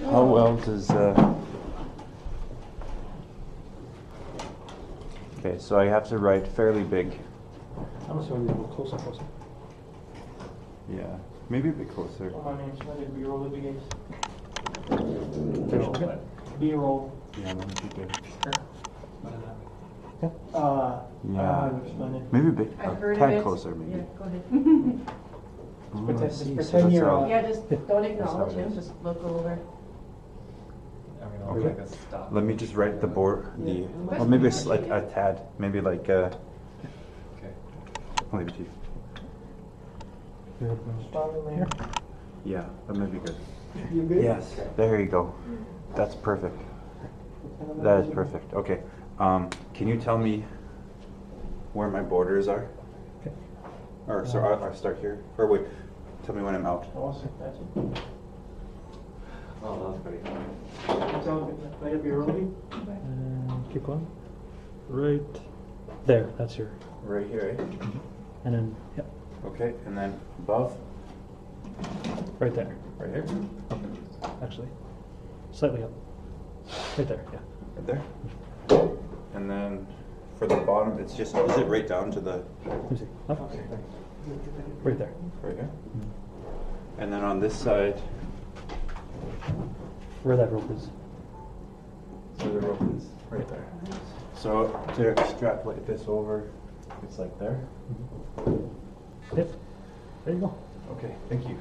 How well does... Okay, so I have to write fairly big. I'm just going to be a little closer. Yeah, maybe a bit closer. Oh, my name's B-roll the biggest. B-roll. Yeah, that would be good. Yeah. Maybe a bit, I've heard a of tad it. closer, maybe. Yeah, go ahead. Pretend you're on. Yeah, just don't acknowledge how it him, is. just look over. Okay. Let me just write the board, or maybe it's like a tad, maybe like okay. Maybe two. Yeah, that might be good. You good? Yes, there you go. That's perfect. That is perfect. Okay. Can you tell me where my borders are? Okay. Or so I'll start here. Or wait, tell me when I'm out. That's it. Oh, that's pretty. Might it be early? Keep going. Right there. That's your. Right here, eh? And then, yep. Okay, and then above? Right there. Right here? Actually, slightly up. Right there. Yeah. Right there? And then for the bottom, it's just, is it right down to the... Let me see. Up. Right there. Right here? And then on this side... Where that rope is. So the rope is right there. So to extrapolate this over, it's like there. Yep. There you go. Okay, thank you.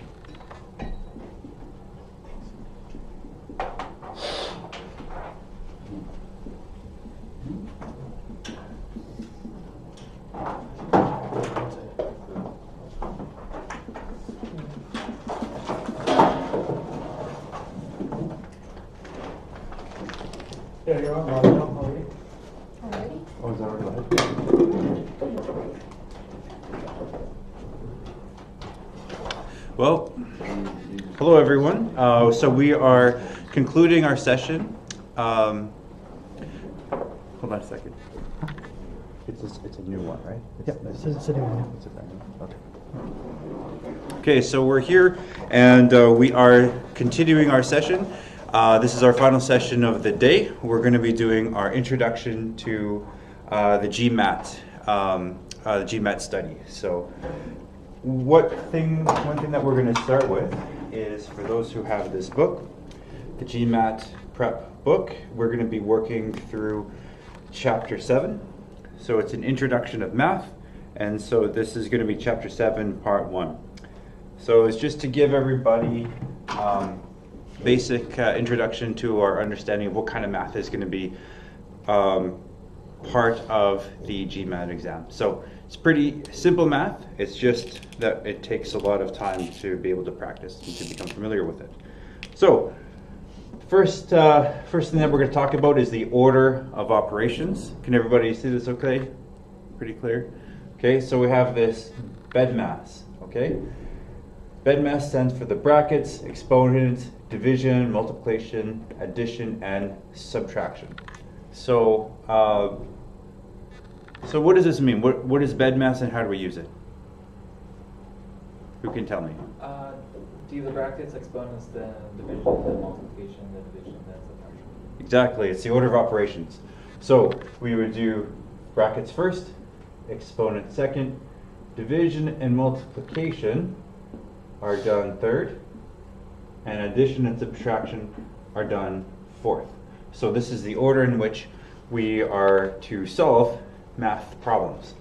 Yeah, you're on already. Already? Oh, is that already live? Well, hello everyone. So we are concluding our session. Hold on a second. It's a new one, right? Yep, it's a new one. It's a brand new one. Okay. Okay, so we're here and we are continuing our session. This is our final session of the day. We're going to be doing our introduction to the GMAT, the GMAT study. So one thing that we're going to start with is, for those who have this book, the GMAT prep book, we're going to be working through chapter 7. So it's an introduction of math, and so this is going to be chapter 7, part 1. So it's just to give everybody basic introduction to our understanding of what kind of math is going to be part of the GMAT exam. So it's pretty simple math. It's just that it takes a lot of time to be able to practice and to become familiar with it. So first thing that we're going to talk about is the order of operations. Can everybody see this okay? Pretty clear? Okay, so we have this BEDMAS, okay? BEDMAS stands for the brackets, exponents, division, multiplication, addition, and subtraction. So, so what does this mean? What is BEDMAS and how do we use it? Who can tell me? Do the brackets, exponents, then division, then multiplication, then division, then subtraction. Exactly, it's the order of operations. So we would do brackets first, exponent second, division and multiplication are done third, and addition and subtraction are done fourth. So this is the order in which we are to solve math problems.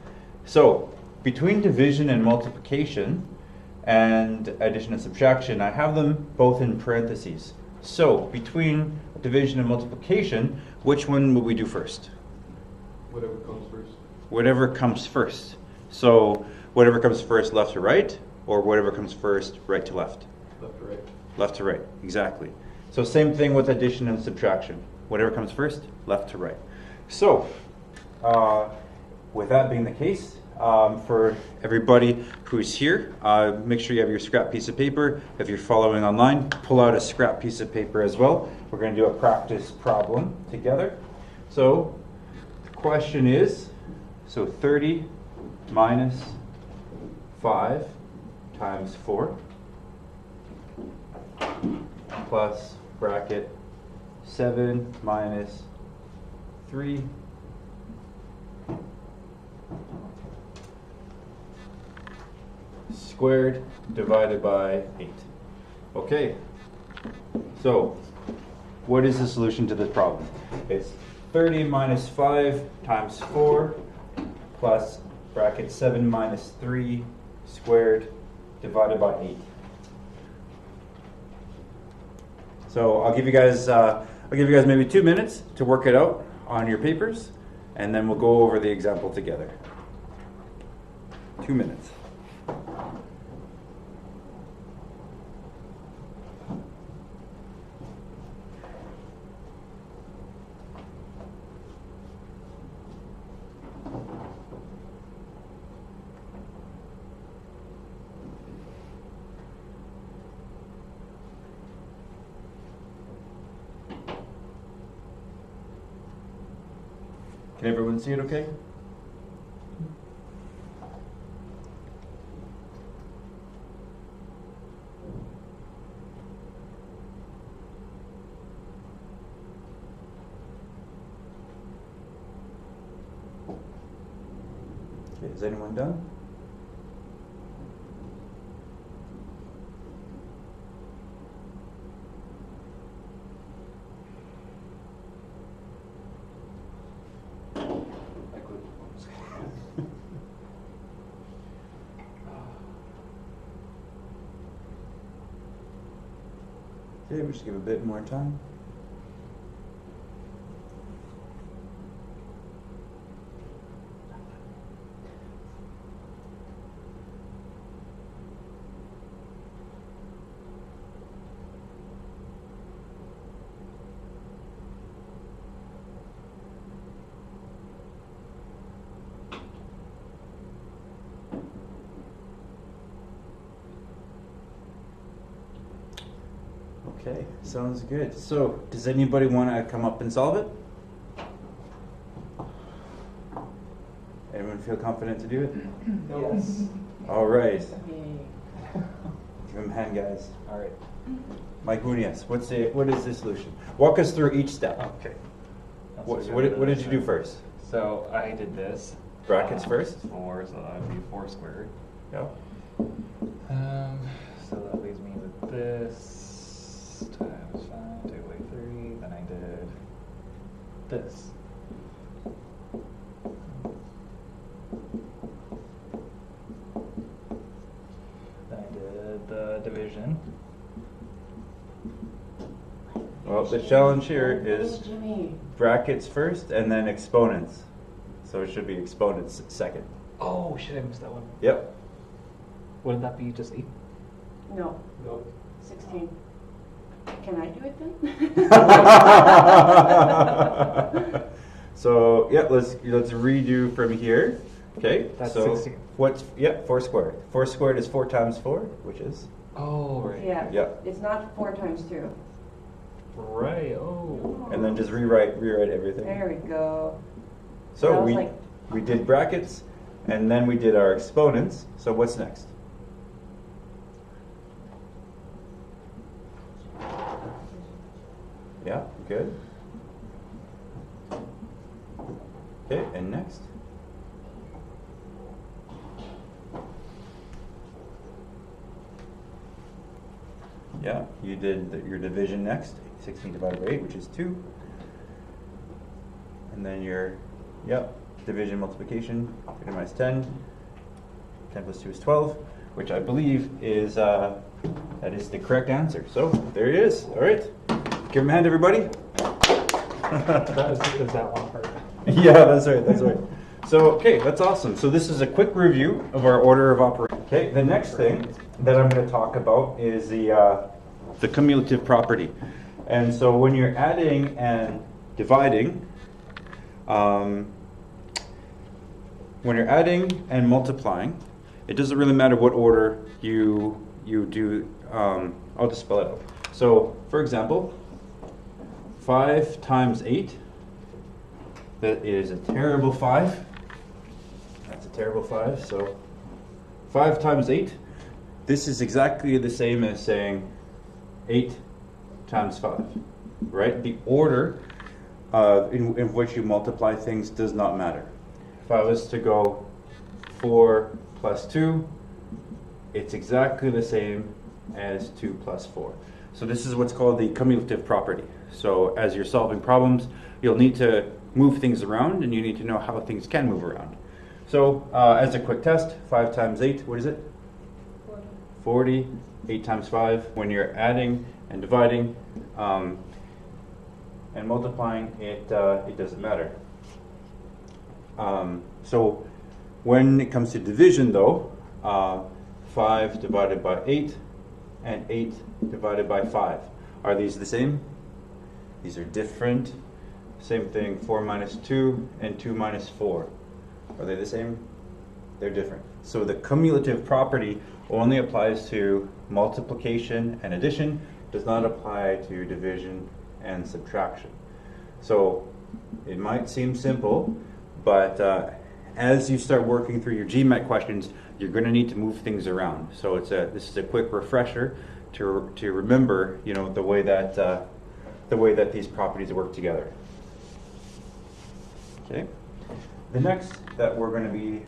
So between division and multiplication and addition and subtraction, I have them both in parentheses. So between division and multiplication, which one will we do first? Whatever comes first. Whatever comes first. So whatever comes first, left to right, or whatever comes first, right to left? Left to right. Left to right, exactly. So same thing with addition and subtraction. Whatever comes first, left to right. So with that being the case, for everybody who's here, make sure you have your scrap piece of paper. If you're following online, pull out a scrap piece of paper as well. We're going to do a practice problem together. So the question is, so 30 minus 5 times 4 plus bracket 7 minus 3 squared divided by 8. Okay, so what is the solution to this problem? It's 30 minus 5 times 4 plus bracket 7 minus 3 squared divided by 8. So I'll give you guys maybe 2 minutes to work it out on your papers, and then we'll go over the example together. 2 minutes. Can everyone see it okay? Okay, is anyone done? I could. Okay, we just give a bit more time. Okay, sounds good. So, does anybody want to come up and solve it? Anyone feel confident to do it? Yes. All right. Yay. Give him a hand, guys. All right. Mike Muniz, what is the solution? Walk us through each step. Okay. What did you do first? So I did this. Brackets first? 4, so that would be 4 squared. Yeah. So that leaves me with this times 5, take away 3, then I did this. Then I did the division. Well, the challenge here is Jimmy. brackets first and then exponents. So it should be exponents second. Oh shit, I missed that one. Yep. Wouldn't that be just 8? No, No. 16. Can I do it then? So yeah, let's redo from here. Okay. That's so 16. What's 4 squared? 4 squared is 4 times 4, which is Oh, right. Yeah. Yeah. It's not 4 times 2. Right, oh. and then just rewrite everything. There we go. So That was we like- we did brackets and then we did our exponents. So what's next? Yeah, good. Okay, and next? Yeah, you did your division next. 16 divided by 8, which is 2. And then your, division multiplication, 3 minus 10. 10 plus 2 is 12, which I believe is, that is the correct answer. So, there it is. All right. Give him a hand, everybody. Is that one part? Yeah, that's right. So, okay, that's awesome. So this is a quick review of our order of operations. Okay, the next thing that I'm going to talk about is the cumulative property. And so when you're adding and dividing, when you're adding and multiplying, it doesn't really matter what order you do. I'll just spell it out. So, for example, 5 times 8, that is a terrible 5. That's a terrible 5. So 5 times 8, this is exactly the same as saying 8 times 5, right? The order in which you multiply things does not matter. If I was to go 4 plus 2, it's exactly the same as 2 plus 4. So this is what's called the cumulative property. So as you're solving problems, you'll need to move things around, and you need to know how things can move around. So as a quick test, 5 times 8, what is it? 40. 8 times 5. When you're adding and dividing and multiplying, it doesn't matter. So when it comes to division, though, 5 divided by 8 and 8 divided by 5. Are these the same? These are different. Same thing, 4 minus 2 and 2 minus 4. Are they the same? They're different. So the cumulative property only applies to multiplication and addition, does not apply to division and subtraction. So it might seem simple, but as you start working through your GMAT questions, you're going to need to move things around. So this is a quick refresher to remember, the way that these properties work together. Okay. The next that we're going to be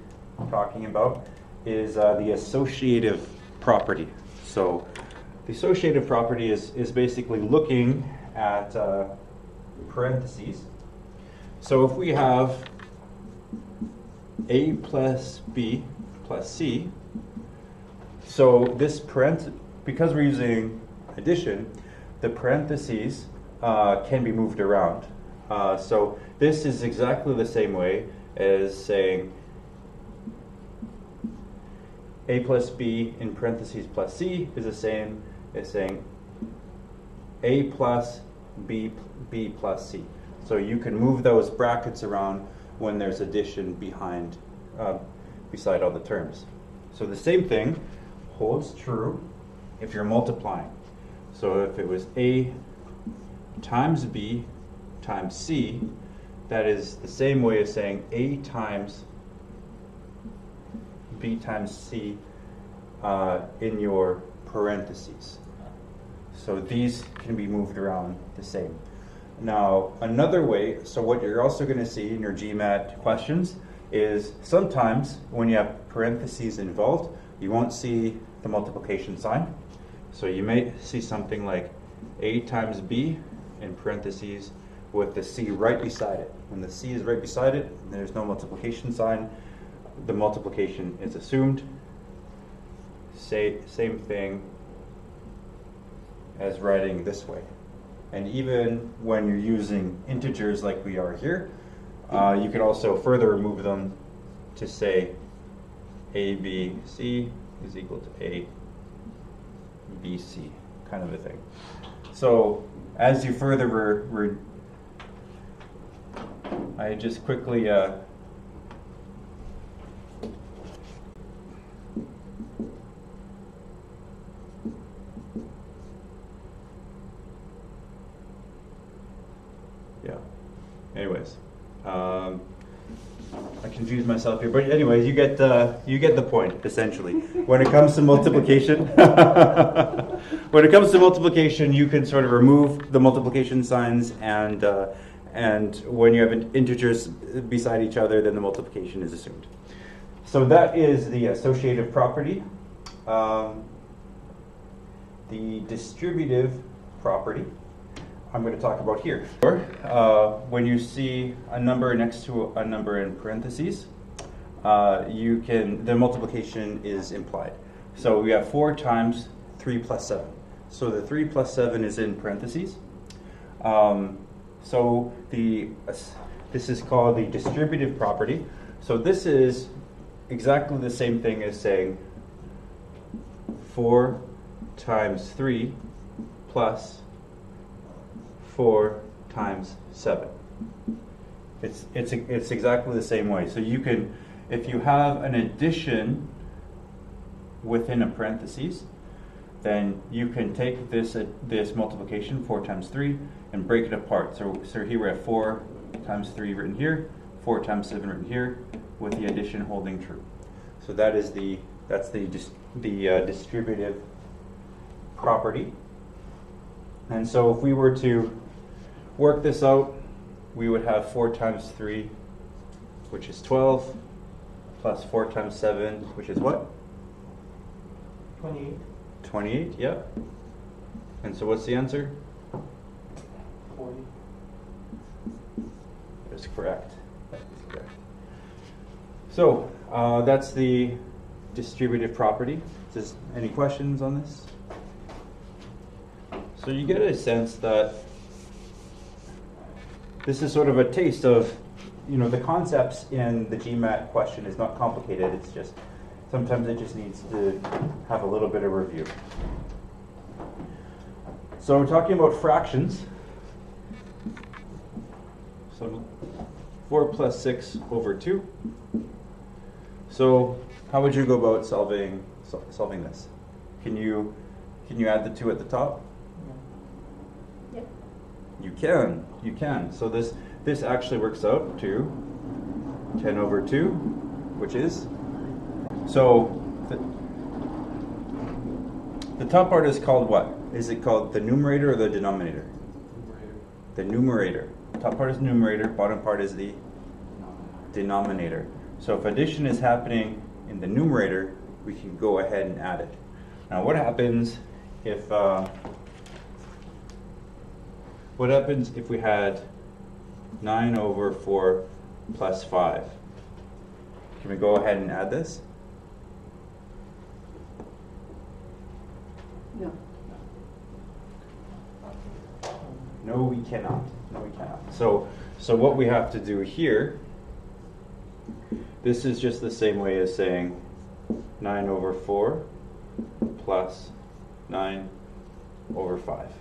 talking about is the associative property. So the associative property is basically looking at parentheses. So if we have A plus B plus C, so this because we're using addition, the parentheses can be moved around. So this is exactly the same way as saying A plus B in parentheses plus C is the same as saying A plus B plus C. So you can move those brackets around when there's addition beside all the terms. So the same thing holds true if you're multiplying. So if it was A times B times C, that is the same way as saying A times B times C in your parentheses. So these can be moved around the same. Now, another way, so what you're also going to see in your GMAT questions is sometimes when you have parentheses involved, you won't see the multiplication sign. So you may see something like A times B in parentheses with the C right beside it. When the C is right beside it, and there's no multiplication sign, the multiplication is assumed. Same thing as writing this way. And even when you're using integers like we are here, you could also further remove them to say ABC is equal to ABC, kind of a thing. So as you further I just quickly anyways, I confused myself here, but anyways, you get the point essentially. When it comes to multiplication, you can sort of remove the multiplication signs, and when you have integers beside each other, then the multiplication is assumed. So that is the associative property. The distributive property I'm going to talk about here. When you see a number next to a number in parentheses, the multiplication is implied. So we have 4 times 3 plus 7. So the 3 plus 7 is in parentheses. So this is called the distributive property. So this is exactly the same thing as saying 4 times 3 plus 4 times 7. It's exactly the same way. So you can, if you have an addition within a parentheses, then you can take this multiplication, 4 times 3, and break it apart. So here we have 4 times 3 written here, 4 times 7 written here, with the addition holding true. So that's the distributive property. And so if we were to work this out, we would have 4 times 3, which is 12, plus 4 times 7, which is what? 28. 28, yeah. And so what's the answer? 40. That's correct. That is correct. So that's the distributive property. Any questions on this? So you get a sense that this is sort of a taste of, the concepts in the GMAT question is not complicated. It's just, sometimes it just needs to have a little bit of review. So we're talking about fractions. So 4 plus 6 over 2. So how would you go about solving this? Can you add the 2 at the top? Yep. You can. So this actually works out to 10 over 2, which is, so the top part is called what? Is it called the numerator or the denominator? Numerator. The numerator. Top part is numerator, bottom part is the denominator. So if addition is happening in the numerator, we can go ahead and add it. Now what happens if we had 9 over 4 plus 5? Can we go ahead and add this? No. No, we cannot. No, we cannot. So what we have to do here, this is just the same way as saying 9 over 4 plus 9 over 5.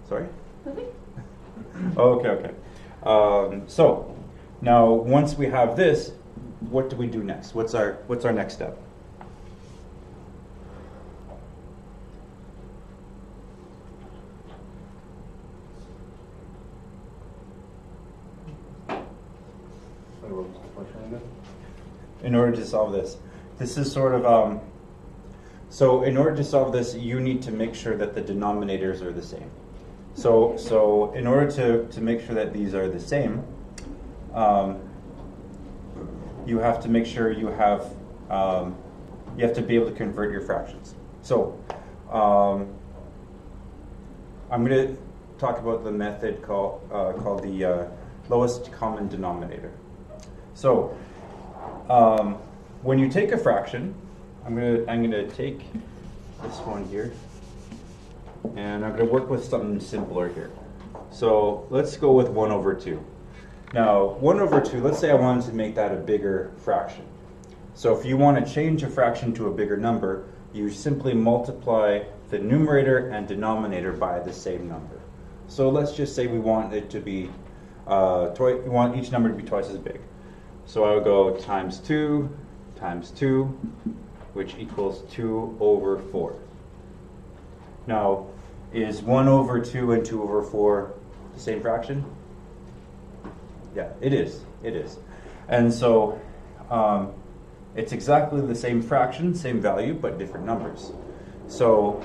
Sorry? Okay. So now once we have this, what do we do next? What's our next step? In order to solve this, this is sort of so in order to solve this, you need to make sure that the denominators are the same. So in order to make sure that these are the same, you have to make sure you have to be able to convert your fractions. So I'm going to talk about the method called the lowest common denominator. So when you take a fraction, I'm going to take this one here, and I'm going to work with something simpler here. So let's go with 1 over 2. Now 1 over 2, let's say I wanted to make that a bigger fraction. So if you want to change a fraction to a bigger number, you simply multiply the numerator and denominator by the same number. So let's just say we want it to be, we want each number to be twice as big. So I would go times 2, which equals 2 over 4. Now, is 1 over 2 and 2 over 4 the same fraction? Yeah, it is. It is. And so it's exactly the same fraction, same value, but different numbers. So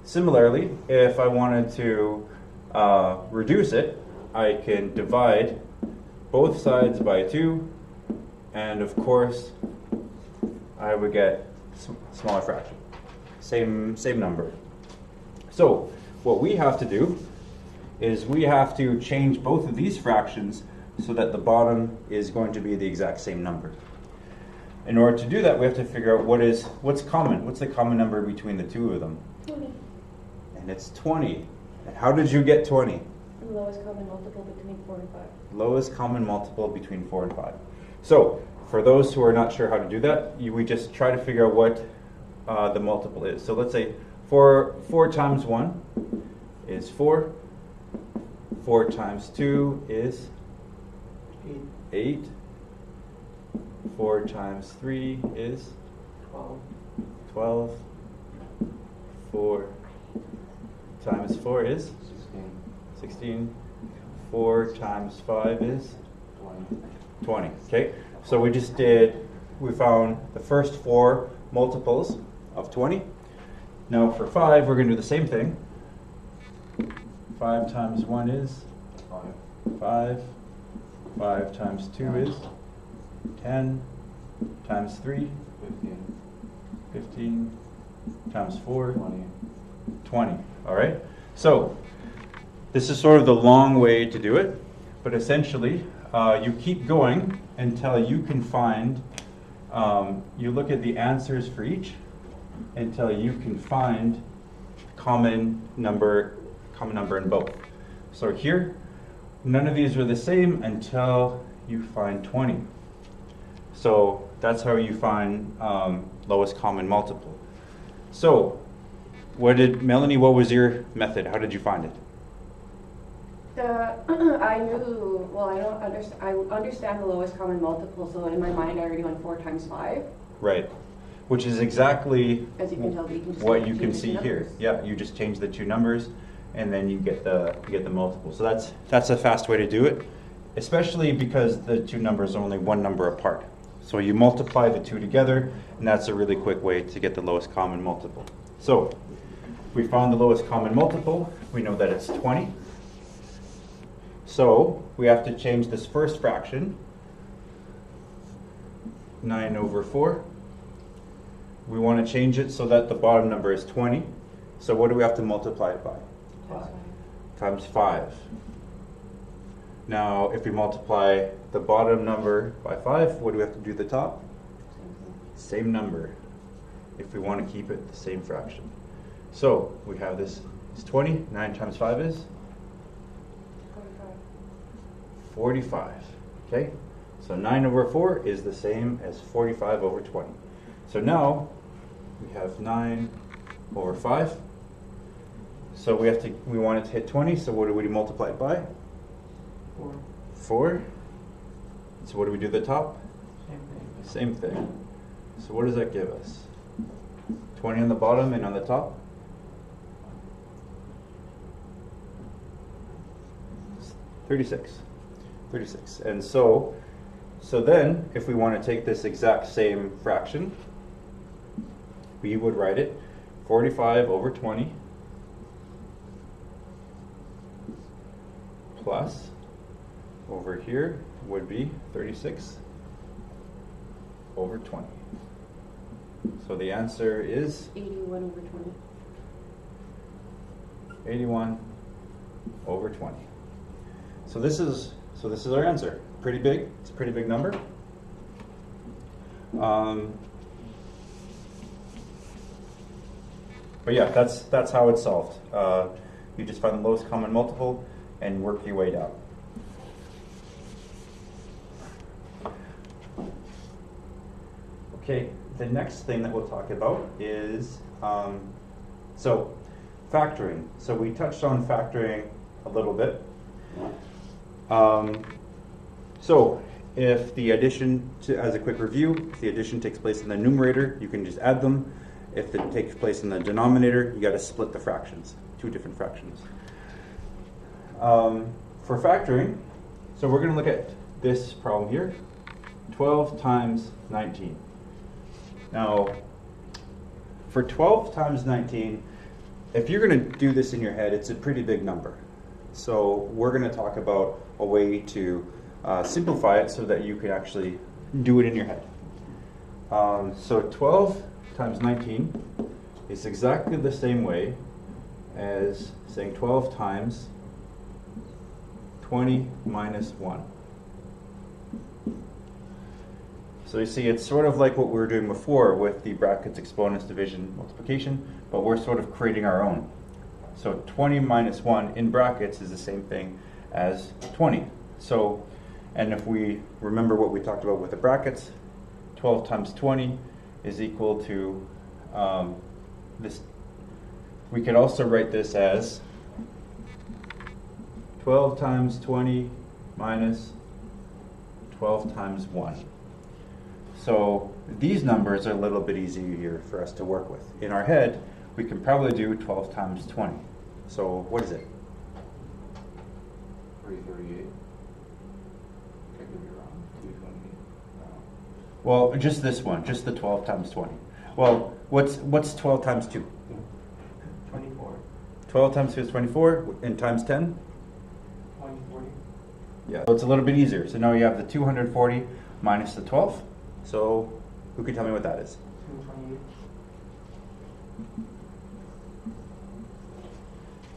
similarly, if I wanted to reduce it, I can divide both sides by 2, and of course, I would get smaller fraction. Same number. So what we have to do is we have to change both of these fractions so that the bottom is going to be the exact same number. In order to do that, we have to figure out what's common. What's the common number between the two of them? 20. And it's 20. And how did you get 20? The lowest common multiple between 4 and 5. Lowest common multiple between 4 and 5. So for those who are not sure how to do that, we just try to figure out what the multiple is. So let's say 4 times 1 is 4. 4 times 2 is 8. 4 times 3 is 12. 4 times 4 is 16. 4 times 5 is 20. Okay, so we found the first 4 multiples of 20. Now for 5, we're going to do the same thing. 5 times 1 is 5. 5 times 2 is 10. Times 3, 15. Times 4, 20. All right? So this is sort of the long way to do it, but essentially you keep going until you can find, you look at the answers for each until you can find common number in both. So here, none of these are the same until you find 20. So that's how you find lowest common multiple. So, Melanie, what was your method? How did you find it? I knew, well, I understand the lowest common multiple, so in my mind I already went 4 times 5. Right. Which is exactly As you can tell, you can just what you can change the see here. numbers. Yeah, you just change the two numbers and then you get the multiple. So that's a fast way to do it, especially because the two numbers are only one number apart. So you multiply the two together, and that's a really quick way to get the lowest common multiple. So we found the lowest common multiple. We know that it's 20. So we have to change this first fraction, 9 over 4. We want to change it so that the bottom number is 20. So what do we have to multiply it by? Times 5. Now, if we multiply the bottom number by 5, what do we have to do at the top? Same number, if we want to keep it the same fraction. So we have this is 20. 9 times 5 is? 45. Okay? So 9 over 4 is the same as 45 over 20. So now we have 9 over 5. So we want it to hit 20, so what do we multiply it by? 4. So what do we do at the top? Same thing. So what does that give us? 20 on the bottom and on the top? 36. 36. And so then, if we want to take this exact same fraction, we would write it 45 over 20 plus, over here would be 36 over 20. So the answer is 81 over 20. 81 over 20. So this is our answer. Pretty big. It's a pretty big number. But yeah, that's how it's solved. You just find the lowest common multiple and work your way down. Okay, the next thing that we'll talk about is factoring. So we touched on factoring a little bit. So if the addition, as a quick review, if the addition takes place in the numerator, you can just add them. If it takes place in the denominator, you got to split the fractions, two different fractions. For factoring, so we're going to look at this problem here, 12 times 19. Now, for 12 times 19, if you're going to do this in your head, it's a pretty big number. So we're going to talk about a way to simplify it so that you can actually do it in your head. So 12 times 19 is exactly the same way as saying 12 times 20 minus 1. So you see, it's sort of like what we were doing before with the brackets, exponents, division, multiplication, but we're sort of creating our own. So 20 minus 1 in brackets is the same thing as 20. So, and if we remember what we talked about with the brackets, 12 times 20 is equal to this. We could also write this as 12 times 20 minus 12 times 1. So these numbers are a little bit easier for us to work with. In our head, we can probably do 12 times 20. So what is it? 338. I could be wrong. 228. No. Well, just this one, just the 12 times 20. Well, what's 12 times 2? 12 times 2 is 24, and times 10? 140. Yeah. So it's a little bit easier. So now you have the 240 minus the 12. So who can tell me what that is? 228.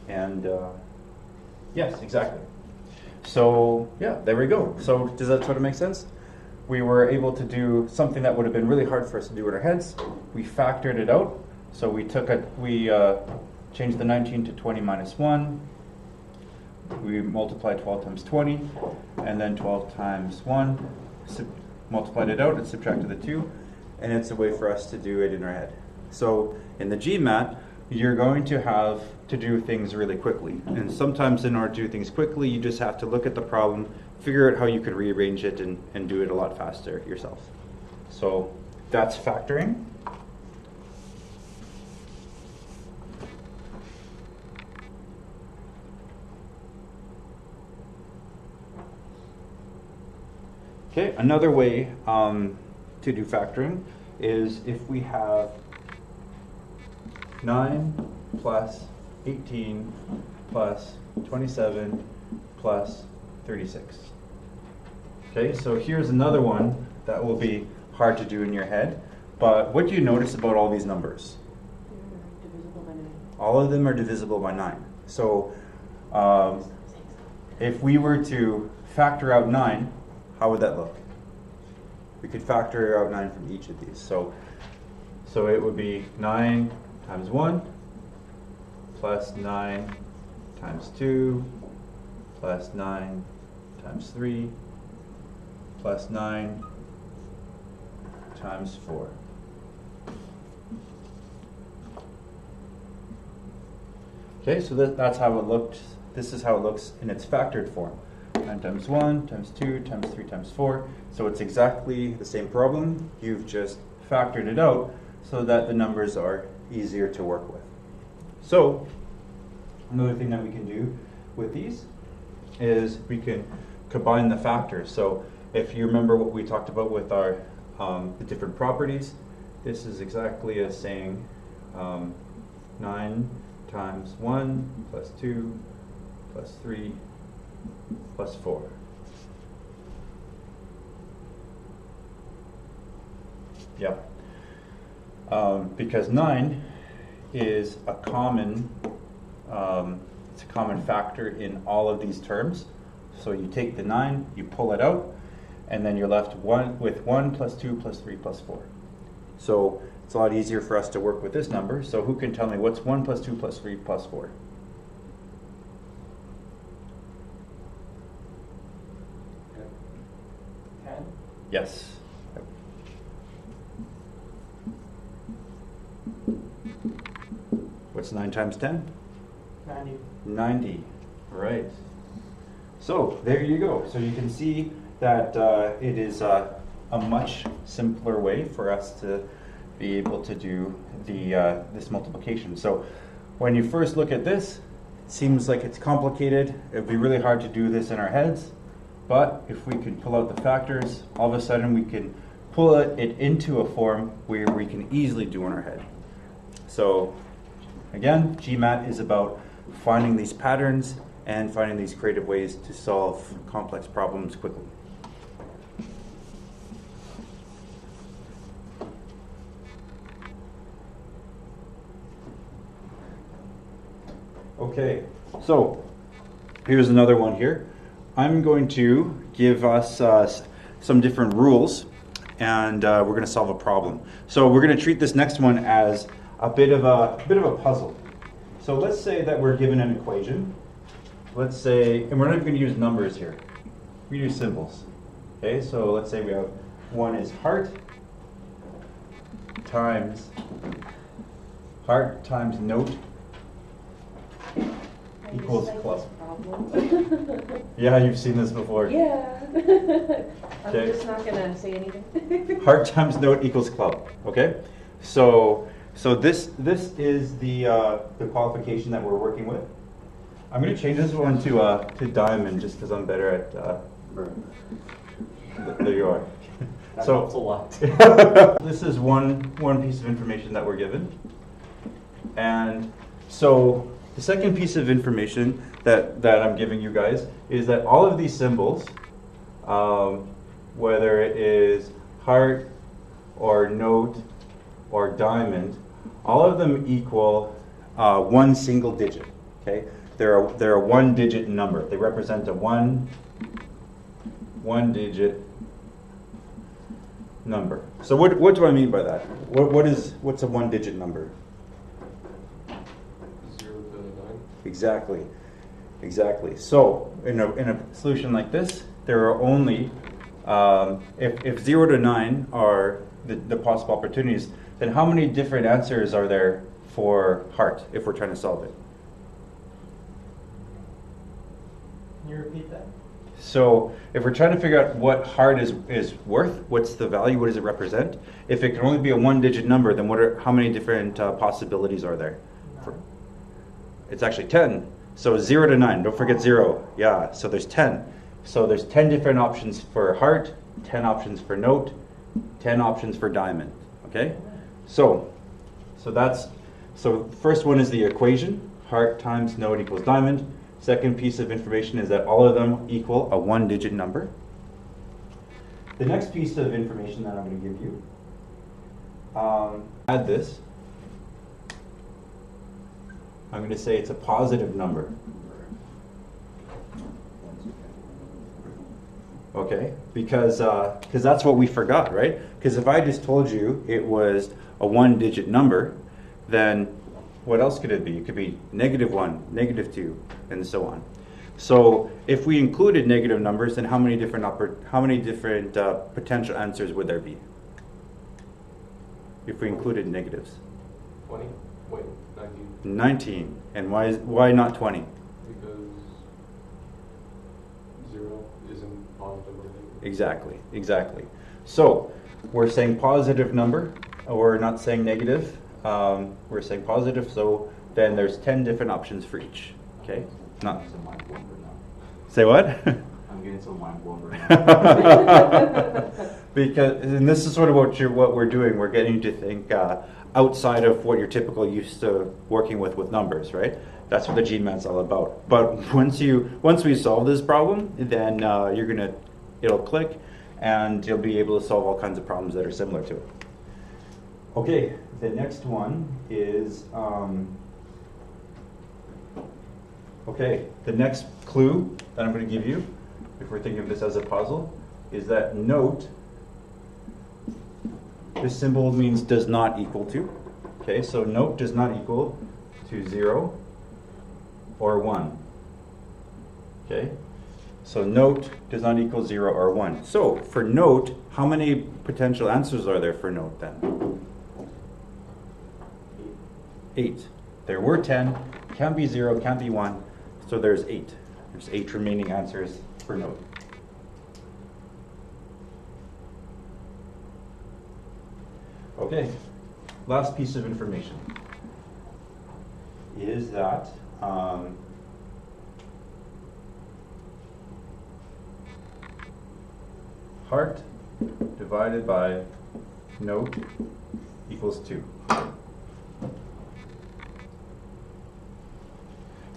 And yes, exactly. So yeah, there we go. So does that sort of make sense? We were able to do something that would have been really hard for us to do in our heads. We factored it out. So we changed the 19 to 20 minus 1. We multiplied 12 times 20, and then 12 times 1, multiplied it out, and subtracted the 2, and it's a way for us to do it in our head. So in the GMAT, you're going to have to do things really quickly. And sometimes in order to do things quickly, you just have to look at the problem, figure out how you can rearrange it, and do it a lot faster yourself. So that's factoring. Okay, another way to do factoring is if we have 9 plus 18 plus 27 plus 36. Okay, so here's another one that will be hard to do in your head, but what do you notice about all these numbers? Divisible by 9. All of them are divisible by 9. So if we were to factor out 9, how would that look? We could factor out 9 from each of these. So it would be 9 times 1 plus 9 times 2 plus 9 times 3 plus 9 times 4. Okay, so that's how it looked. This is how it looks in its factored form. 9 times 1 times 2 times 3 times 4. So it's exactly the same problem. You've just factored it out so that the numbers are easier to work with. So another thing that we can do with these is we can combine the factors. So if you remember what we talked about with our the different properties, this is exactly as saying 9 times 1 plus 2 plus 3 plus 4. Yeah. Because 9 is a common it's a common factor in all of these terms. So you take the 9, you pull it out, and then you're left with 1 plus 2 plus 3 plus 4. So it's a lot easier for us to work with this number. So who can tell me what's 1 plus 2 plus 3 plus 4? Yes. What's 9 times 10? 90. 90. Right. So there you go. So you can see that it is a much simpler way for us to be able to do this multiplication. So when you first look at this, it seems like it's complicated. It would be really hard to do this in our heads. But if we can pull out the factors, all of a sudden we can pull it into a form where we can easily do in our head. So again, GMAT is about finding these patterns and finding these creative ways to solve complex problems quickly. Okay, so here's another one here. I'm going to give us some different rules, and we're going to solve a problem. So we're going to treat this next one as a bit of a puzzle. So let's say that we're given an equation. Let's say, and we're not even going to use numbers here. We use symbols. Okay, so let's say we have one is heart times note equals club. Yeah, you've seen this before. Yeah. I'm Okay. just not gonna say anything. Heart times note equals club. Okay, so this is the qualification that we're working with. I'm going to change this one to diamond just because I'm better at. There you are. That So helps a lot. this is one piece of information that we're given, and so The second piece of information that I'm giving you guys is that all of these symbols, whether it is heart or note or diamond, all of them equal one single digit. Okay, they're a one-digit number. They represent a one-digit number. So what do I mean by that? What's a one-digit number? 0 to 9. Exactly. So in a solution like this, there are only if 0 to 9 are the possible opportunities, then how many different answers are there for heart if we're trying to solve it? Can you repeat that? So if we're trying to figure out what heart is worth, what's the value, what does it represent? If it can only be a one-digit number, then how many different possibilities are there? It's actually 10. So 0 to 9, don't forget 0. Yeah, so there's 10. So there's 10 different options for heart, 10 options for note, 10 options for diamond. Okay? So first one is the equation, heart times note equals diamond. Second piece of information is that all of them equal a one-digit number. The next piece of information that I'm going to give you, add this. I'm going to say it's a positive number. Okay, because that's what we forgot, right? Because if I just told you it was a one-digit number, then what else could it be? It could be -1, -2, and so on. So if we included negative numbers, then how many different potential answers would there be? If we included negatives, 20? Wait, 19. 19. And why not 20? Because 0 isn't positive or negative. Exactly. So we're saying positive number, or we're not saying negative. We're saying positive, so then there's 10 different options for each. Okay? Not. Say what? I'm getting so mind blown right now. Because, and this is sort of what we're doing. We're getting you to think outside of what you're typically used to working with numbers, right? That's what the GMAT's all about. But once we solve this problem, then it'll click, and you'll be able to solve all kinds of problems that are similar to it. Okay, the next one is, the next clue that I'm going to give you, if we're thinking of this as a puzzle, is that note, this symbol means does not equal to. Okay, so note does not equal to 0 or 1. Okay, so note does not equal 0 or 1. So for note, how many potential answers are there for note then? 8. There were 10, can't be 0, can't be 1, so there's 8. There's 8 remaining answers for note. Okay, last piece of information is that heart divided by note equals 2.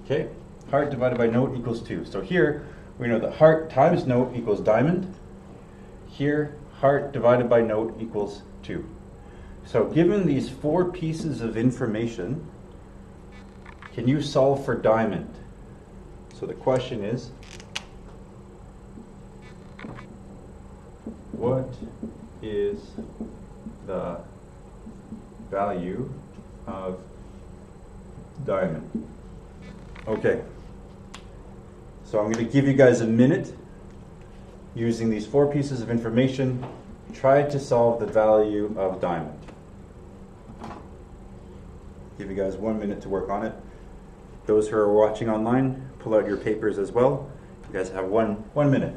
Okay, heart divided by note equals 2. So here we know that heart times note equals diamond. Here, heart divided by note equals 2. So given these 4 pieces of information, can you solve for diamond? So the question is, what is the value of diamond? Okay, so I'm going to give you guys a minute using these 4 pieces of information. Try to solve the value of diamond. Give you guys 1 minute to work on it. Those who are watching online, pull out your papers as well. You guys have one minute.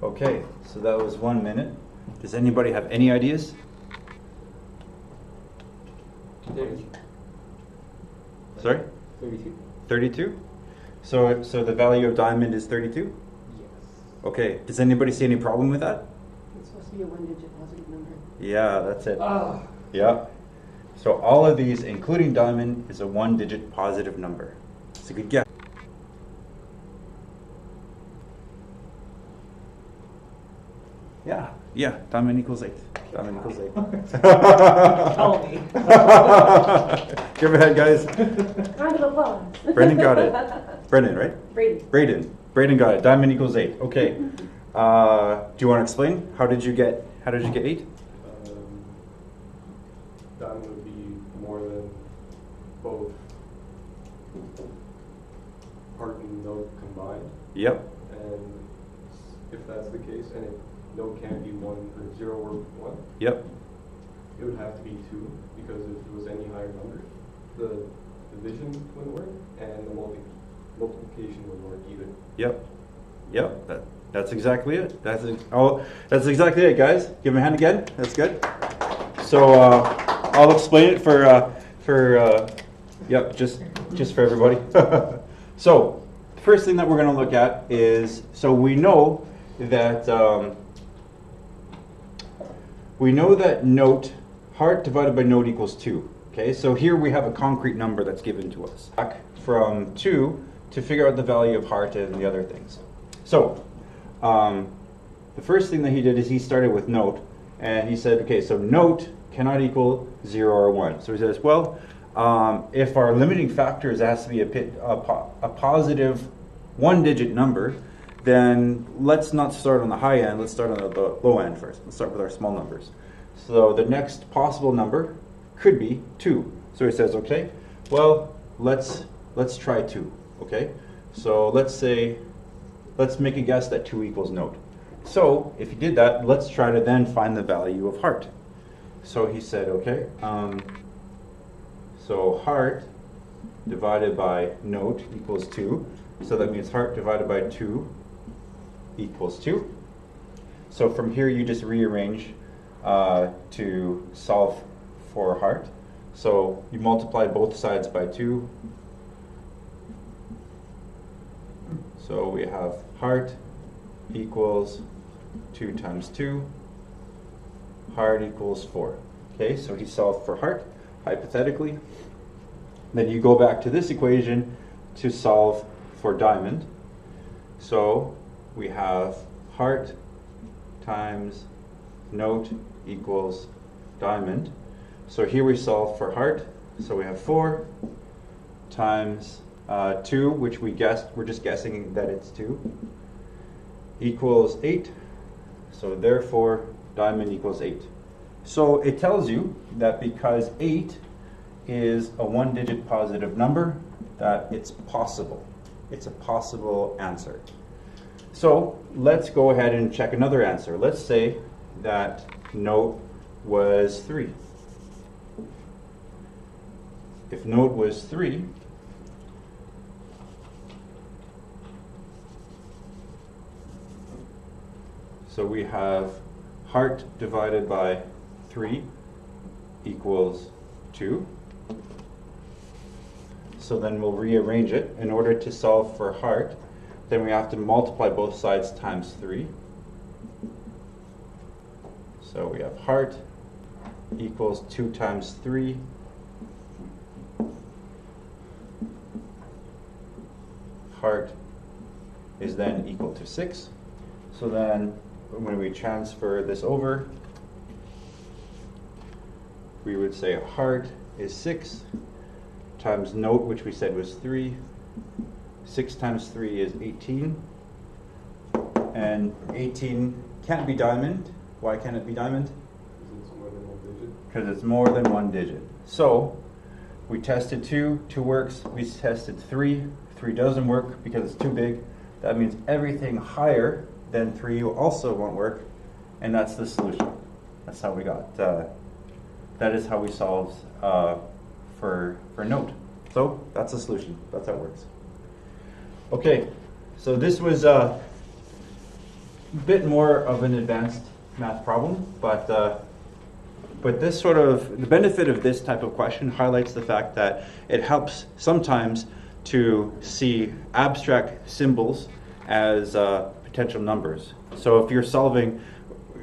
Okay, so that was 1 minute. Does anybody have any ideas? 32. Sorry? 32? 32? So the value of diamond is 32? Yes. Okay, does anybody see any problem with that? It's supposed to be a one-digit positive number. Yeah, that's it. Oh. Yeah. So all of these, including diamond, is a one-digit positive number. It's a good guess. Yeah, diamond equals 8. Diamond equals 8. Tell me. Give a head, guys. Round of applause. Brendan got it. Brendan, right? Brady. Braden got it. Diamond equals 8. Okay. Do you want to explain? How did you get 8? Diamond would be more than both heart and note combined. Yep. And if that's the case, and if note can't be 1 or 0 or 1, Yep. it would have to be 2, because if it was any higher number, the division wouldn't work, and the multiplication wouldn't work either. Yep. That's exactly it. That's exactly it, guys. Give me a hand again. That's good. So I'll explain it just for everybody. So the first thing that we're going to look at is, so we know that heart divided by note equals 2. Okay, so here we have a concrete number that's given to us. Back from 2 to figure out the value of heart and the other things. So the first thing that he did is he started with note, and he said, okay, so note cannot equal 0 or 1. So he says, well, if our limiting factor has to be a positive one-digit number, then let's not start on the high end, let's start on the low end first. Let's start with our small numbers. So the next possible number could be 2. So he says, okay, well, let's try 2, okay? So let's make a guess that 2 equals note. So if you did that, let's try to then find the value of heart. So he said, okay, so heart divided by note equals 2. So that means heart divided by 2 equals 2. So from here you just rearrange to solve for heart. So you multiply both sides by 2. So we have heart equals 2 times 2. Heart equals 4. Okay, so he solved for heart, hypothetically. Then you go back to this equation to solve for diamond. So we have heart times note equals diamond. So here we solve for heart. So we have 4 times 2, which we're just guessing that it's 2, equals 8. So therefore, diamond equals 8. So it tells you that because 8 is a one-digit positive number, that it's possible. It's a possible answer. So let's go ahead and check another answer. Let's say that note was 3. If note was 3, so we have heart divided by 3 equals 2. So then we'll rearrange it. In order to solve for heart, then we have to multiply both sides times 3. So we have heart equals 2 times 3. Heart is then equal to 6. So then when we transfer this over, we would say heart is 6 times note, which we said was 3. 6 times 3 is 18. And 18 can't be diamond. Why can't it be diamond? Because it's more than 1 digit. Because it's more than 1 digit. So we tested 2 works. We tested 3 doesn't work because it's too big. That means everything higher than 3 also won't work. And that's the solution. That's how we got, that is how we solved for note. So that's the solution. That's how it works. Okay, so this was bit more of an advanced math problem, but this sort of, the benefit of this type of question highlights the fact that it helps sometimes to see abstract symbols as potential numbers. So if you're solving,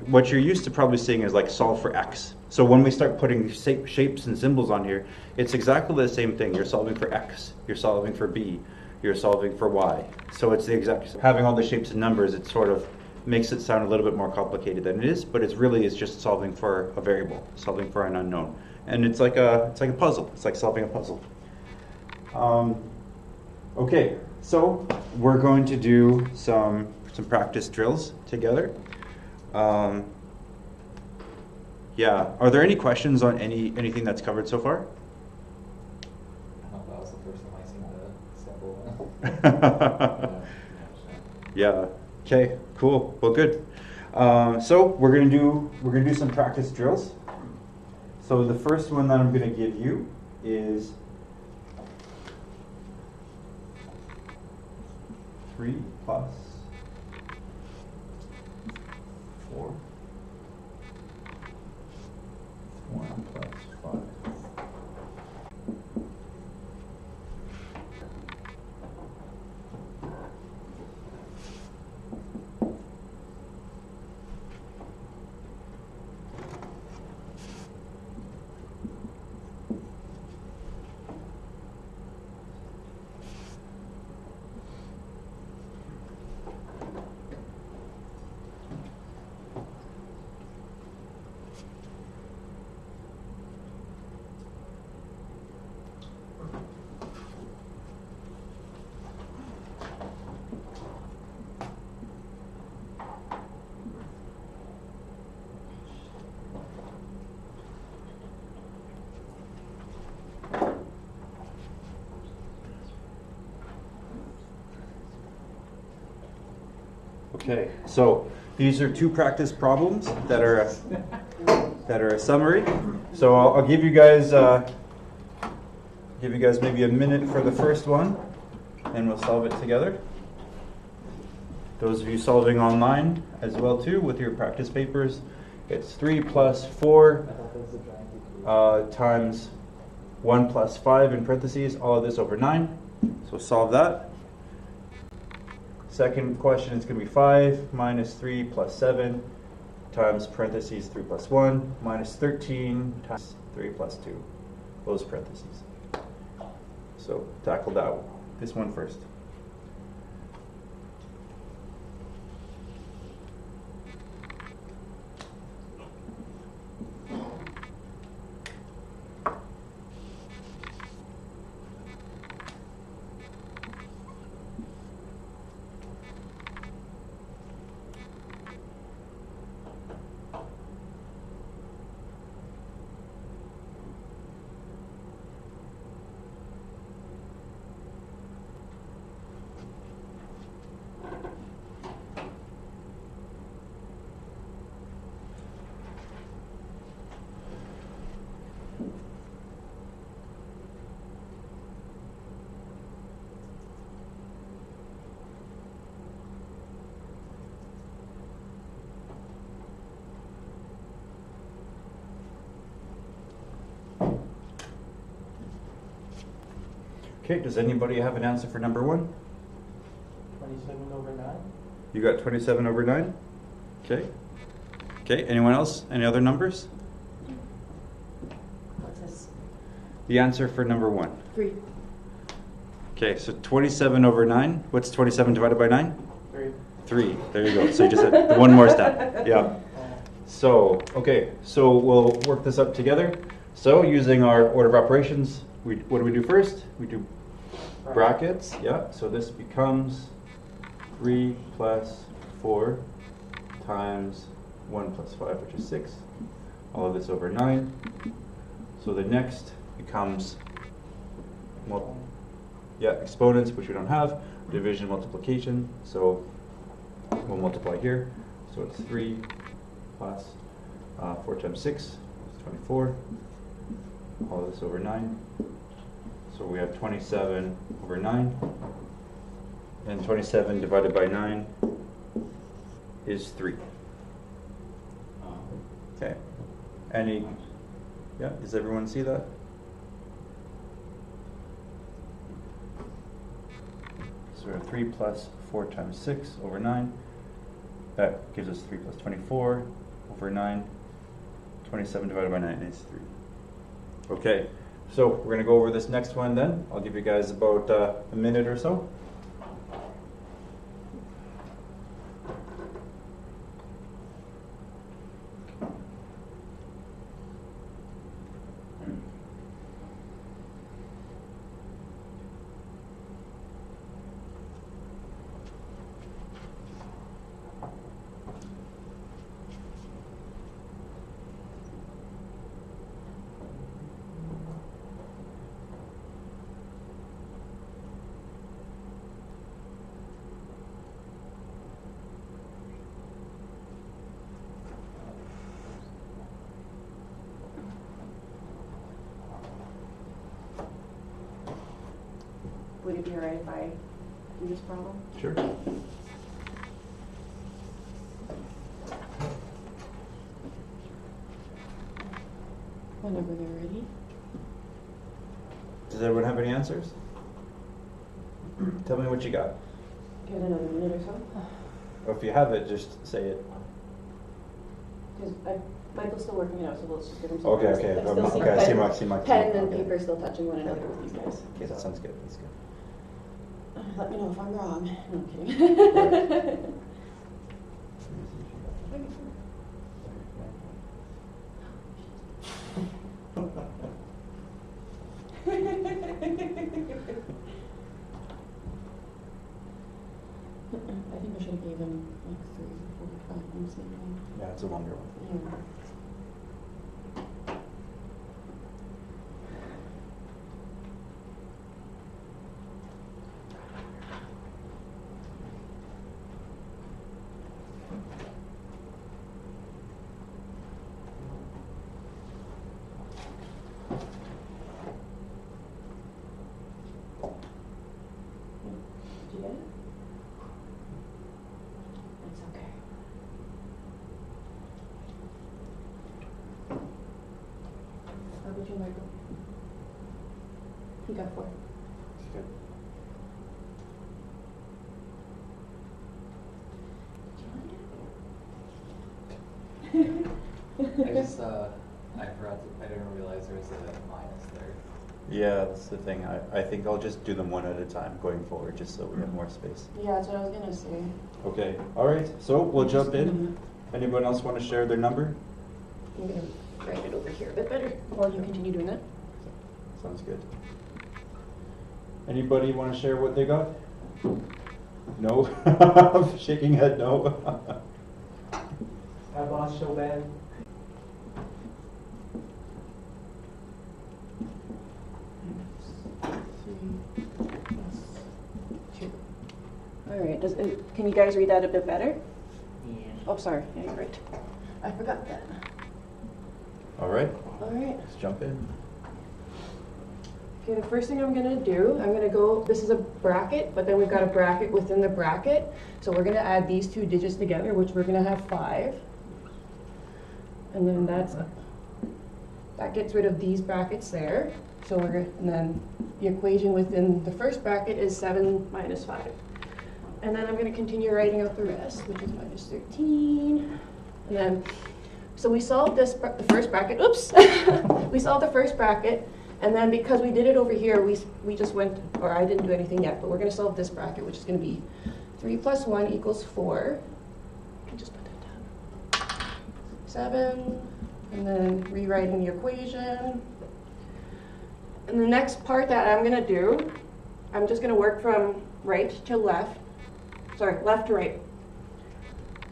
what you're used to probably seeing is like solve for x. So when we start putting shapes and symbols on here, it's exactly the same thing. You're solving for x, you're solving for b, you're solving for y. So it's the exact, having all the shapes and numbers, it sort of makes it sound a little bit more complicated than it is, but it's really is just solving for a variable, solving for an unknown. And it's like a puzzle. It's like solving a puzzle. Okay, so we're going to do some practice drills together. Yeah, are there any questions on anything that's covered so far? That was the first time I seen the symbol. Yeah. Okay. Cool. Well, good. So we're gonna do some practice drills. So the first one that I'm gonna give you is 3 plus 4, 1 plus 5. Okay, so these are 2 practice problems that are a summary. So I'll give you guys maybe a minute for the first one, and we'll solve it together. Those of you solving online as well too with your practice papers, it's 3 plus 4 times 1 plus 5 in parentheses, all of this over 9. So solve that. Second question is going to be 5 minus 3 plus 7 times parentheses 3 plus 1 minus 13 times 3 plus 2, close parentheses. So tackle that one. This one first. Okay, does anybody have an answer for number 1? 27 over 9. You got 27 over 9? Okay. Okay, anyone else? Any other numbers? What's this? The answer for number 1. 3. Okay, so 27 over 9. What's 27 divided by 9? 3. 3. There you go. So you just had one more step. Yeah. So, okay, so we'll work this up together. So using our order of operations, what do we do first? We do brackets. Yeah, so this becomes 3 plus 4 times 1 plus 5, which is 6. All of this over 9. So the next becomes, exponents, which we don't have, division, multiplication. So we'll multiply here. So it's 3 plus 4 times 6 is 24. All of this over 9. So we have 27 over 9. And 27 divided by 9 is 3. Uh, Okay. Any, yeah, does everyone see that? So we have 3 plus 4 times 6 over 9. That gives us 3 plus 24 over 9. 27 divided by 9 is 3. Okay, so we're going to go over this next one then. I'll give you guys about a minute or so. Would it be alright if I do this problem? Sure. Whenever they're ready. Does everyone have any answers? Tell me what you got. Give it another minute or so. Or if you have it, just say it. Because Michael's still working it out, so let's just give him some Okay, time. okay. I still see Okay, I see pen- my Pen and okay. paper still touching one another with these guys. Okay, that sounds good. That's good. Let me know if I'm wrong. No, I'm kidding. I think I should have gave him like 3 or 4 problems maybe. Yeah, it's a longer one. Yeah. Did you get it? It's okay. How about you, Michael? You got 4. I just, I forgot to, I didn't realize there was a minus there. Yeah, that's the thing. I think I'll just do them one at a time going forward, just so we have more space. Yeah, that's what I was gonna say. Okay, all right. So we'll jump in. Anyone else want to share their number? I'm gonna write it over here a bit better while you continue doing that. Sounds good. Anybody want to share what they got? No? Shaking head no. I lost so bad. All right, can you guys read that a bit better? Yeah. Oh, sorry, yeah, you're right. I forgot that. All right, All right. let's jump in. Okay, the first thing I'm gonna do, I'm gonna go, this is a bracket, but then we've got a bracket within the bracket. So we're gonna add these 2 digits together, which we're gonna have 5. And then that gets rid of these brackets there. So and then the equation within the first bracket is 7 minus 5. And then I'm gonna continue writing out the rest, which is minus 13. And then, so we solved the first bracket, oops. We solved the first bracket. And then because we did it over here, we just went, or I didn't do anything yet, but we're gonna solve this bracket, which is gonna be 3 plus 1 equals 4. I can just put that down. 7, and then rewriting the equation. And the next part that I'm gonna do, I'm just gonna work from right to left, sorry, left to right.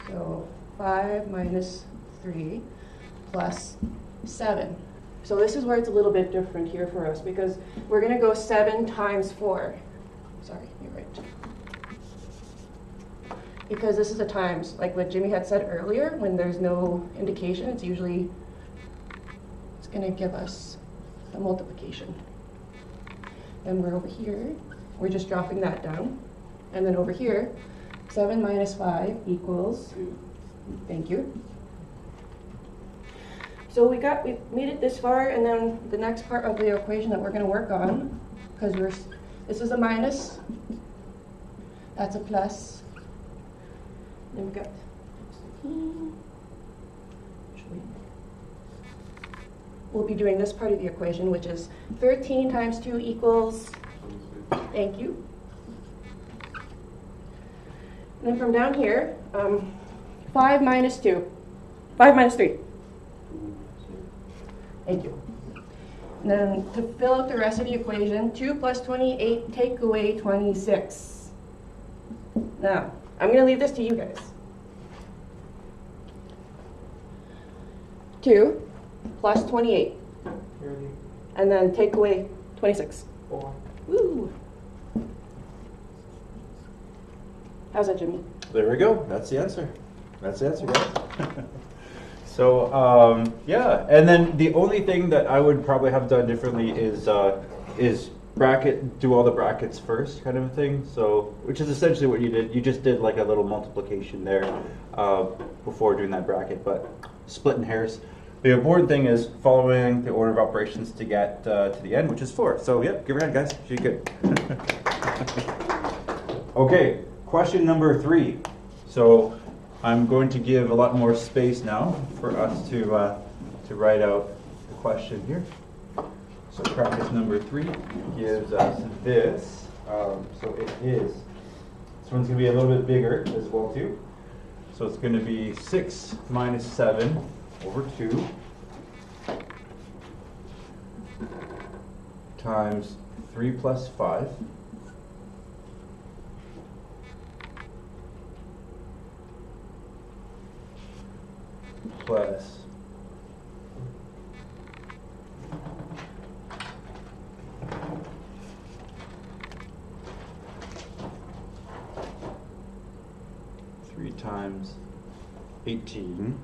So 5 minus 3 plus 7. So this is where it's a little bit different here for us because we're gonna go 7 times 4. Sorry, you're right. Because this is a times, like what Jimmy had said earlier, when there's no indication, it's gonna give us a multiplication. And we're over here, we're just dropping that down. And then over here, 7 minus 5 equals, 2. thank you. So we made it this far, and then the next part of the equation that we're going to work on, because this is a minus, that's a plus. Then we've got 16. We'll be doing this part of the equation, which is 13 times 2 equals, thank you. And then from down here, 5 minus 2, 5 minus 3. Thank you. And then to fill out the rest of the equation, 2 plus 28 take away 26. Now, I'm going to leave this to you guys. 2 plus 28. And then take away 26. 4. Woo! How's that, Jimmy? There we go. That's the answer. That's the answer, guys. So, yeah. And then the only thing that I would probably have done differently is do all the brackets first, kind of a thing. So, which is essentially what you did. You just did like a little multiplication there before doing that bracket, but splitting hairs. The important thing is following the order of operations to get to the end, which is 4. So, yep, give her a hand, guys. She's good. Okay, question number 3. So, I'm going to give a lot more space now for us to write out the question here. So, practice number 3 gives us this. So, it is. This one's going to be a little bit bigger as well, too. So, it's going to be 6 minus 7 over 2 times 3 plus 5 plus 3 times 18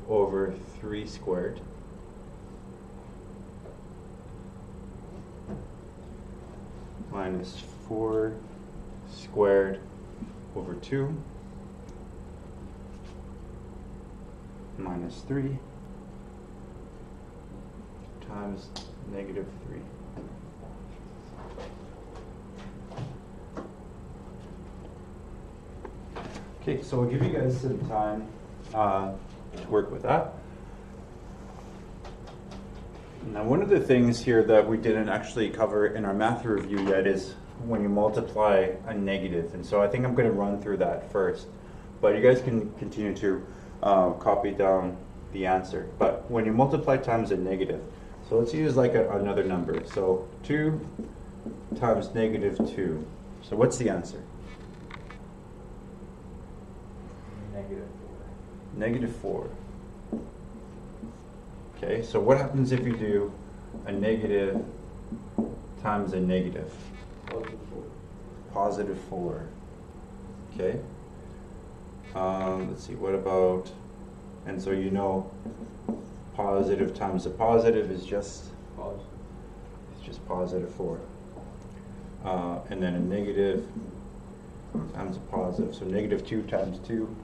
over 3 squared minus 4 squared over 2 minus 3 times negative 3. Okay, so I'll give you guys some time to work with that. Now, one of the things here that we didn't actually cover in our math review yet is when you multiply a negative. And so I think I'm going to run through that first. But you guys can continue to copy down the answer. But when you multiply times a negative, so let's use like another number. So 2 times negative 2. So what's the answer? Negative 4. Okay, so what happens if you do a negative times a negative? Positive 4. Okay. Let's see, what about, and so you know positive times a positive is just positive 4. And then a negative times a positive, so negative 2 times 2,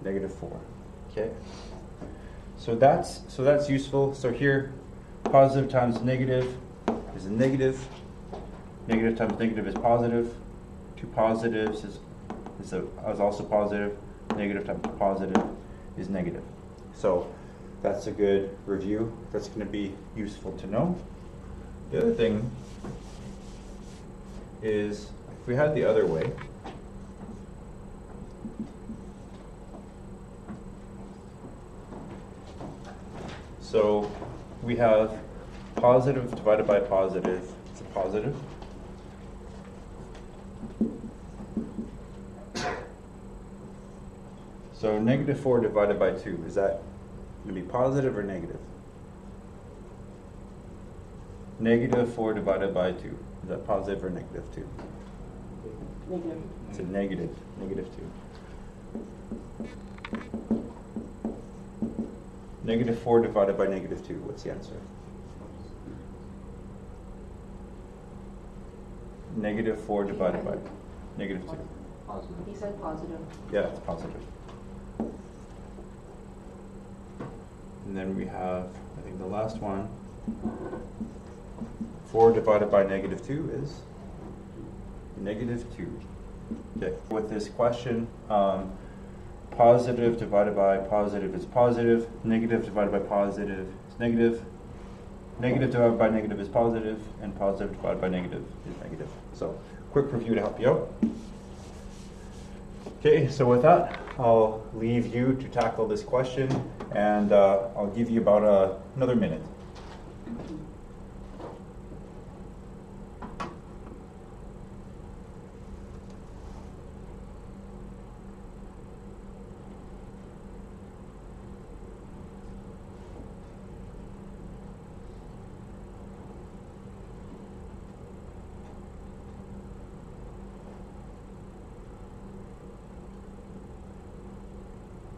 negative 4. Okay. So that's useful. So here, positive times negative is a negative. Negative times negative is positive. 2 positives is also positive. Negative times positive is negative. So that's a good review. That's going to be useful to know. The other thing is, if we had the other way, so we have positive divided by positive, it's a positive. So negative 4 divided by 2, is that going to be positive or negative? Negative 4 divided by 2, is that positive or negative 2? Negative. It's a negative 2. Negative 4 divided by negative 2, what's the answer? Negative 4 divided by Negative 2. Positive. He said positive. Yeah, it's positive. And then we have, I think the last one, 4 divided by negative 2 is negative 2. Okay, with this question, positive divided by positive is positive, negative divided by positive is negative, negative divided by negative is positive, and positive divided by negative is negative. So, quick review to help you out. Okay, so with that, I'll leave you to tackle this question, and I'll give you about another minute.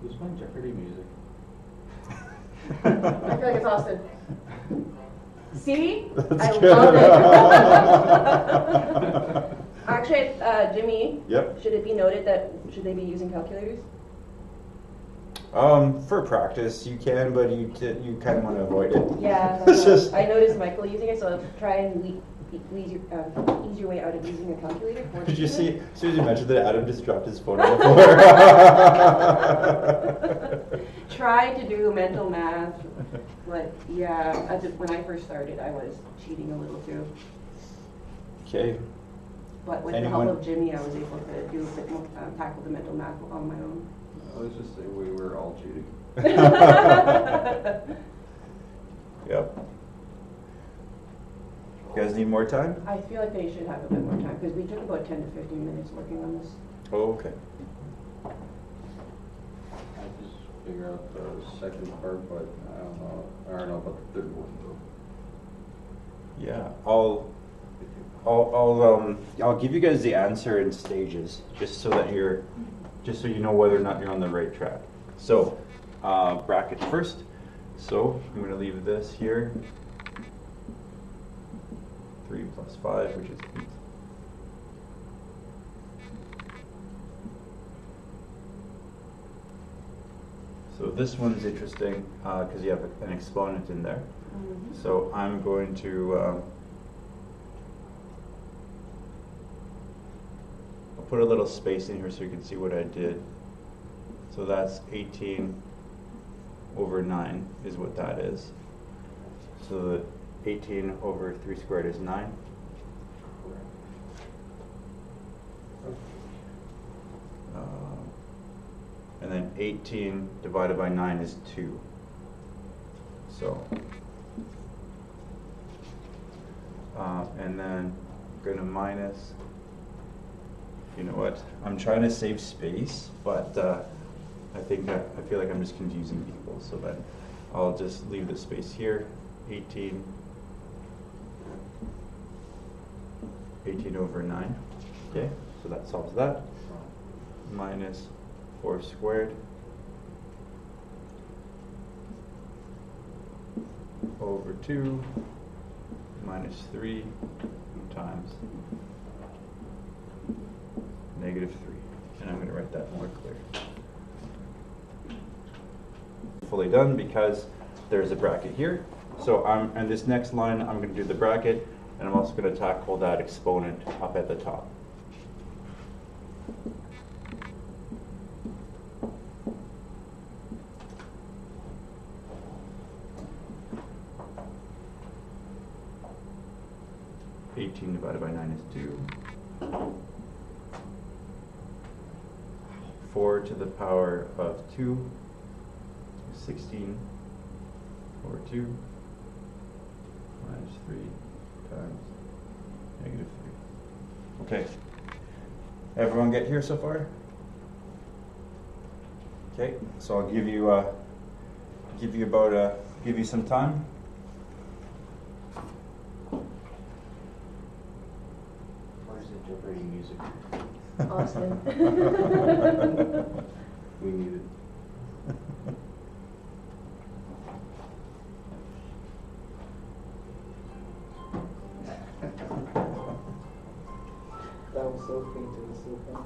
Who's playing Jeopardy music? I feel like it's Austin. See? That's I good. love it. Actually, Jimmy, Yep. should it be noted that should they be using calculators? For practice, you can, but you kind of want to avoid it. Yeah, It's just- I noticed Michael using it, so try and ease your way out of using a calculator. for Did you this. see? As soon as you mentioned that, Adam just dropped his phone on the floor. Try to do mental math, but yeah, when I first started, I was cheating a little too. Okay. But with the Anyone? help of Jimmy, I was able to do a bit more, tackle the mental math on my own. Let's just say we were all cheating. Yep. You guys need more time? I feel like they should have a bit more time because we took about 10 to 15 minutes working on this. Oh, okay. I just figure out the second part, but I don't know about the third one though. Yeah, I'll give you guys the answer in stages, just so you know whether or not you're on the right track. So, bracket first. So I'm going to leave this here. 3 plus 5, which is 8. So this one's interesting because you have an exponent in there. Mm-hmm. So I'm going to I'll put a little space in here so you can see what I did. So that's 18 over 9 is what that is. So the 18 over 3 squared is 9. And then 18 divided by 9 is 2. So, and then I'm going to minus, you know what, I'm trying to save space, but I feel like I'm just confusing people, so then I'll just leave the space here, 18 over 9, okay, so that solves that, minus 4 squared over 2 minus 3 times negative 3. And I'm going to write that more clear. Fully done because there's a bracket here. So and this next line, I'm going to do the bracket, and I'm also going to tackle that exponent up at the top. Divided by 9 is 2. 4 to the power of 2 is 16 over 2 minus 3 times negative 3. Okay. Everyone get here so far? Okay, so I'll give you some time. Jeopardy music. Austin. We need it. That was so faint and so funny.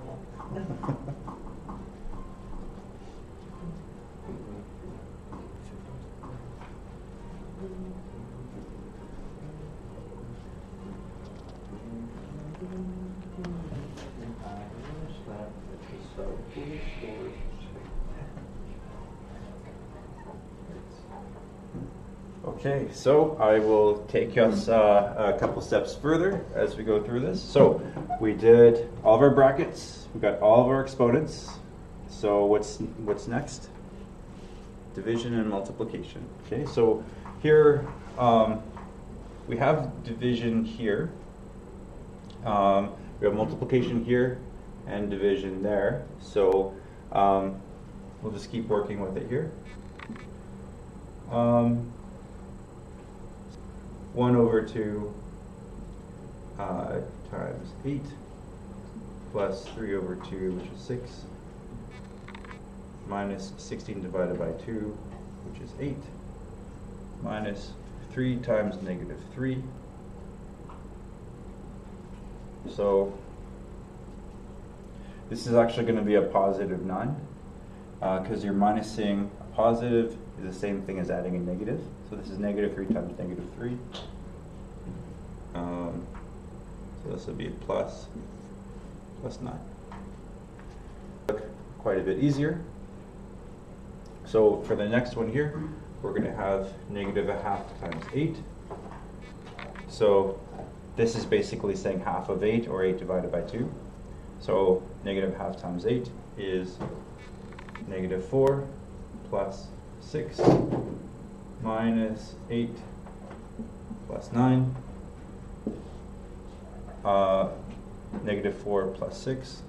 Okay, so I will take us a couple steps further as we go through this. So we did all of our brackets, we got all of our exponents. So what's next? Division and multiplication. Okay, so here we have division here. We have multiplication here and division there. So we'll just keep working with it here. 1 over 2 times 8 plus 3 over 2, which is 6, minus 16 divided by 2, which is 8, minus 3 times negative 3. So this is actually going to be a positive 9 because you're minusing a positive is the same thing as adding a negative. So this is negative 3 times negative 3. So this will be a plus 9. Look quite a bit easier. So for the next one here, we're going to have negative a half times 8. So this is basically saying half of 8, or 8 divided by 2. So negative half times 8 is negative 4 plus 6 minus 8 plus 9. Negative 4 plus 6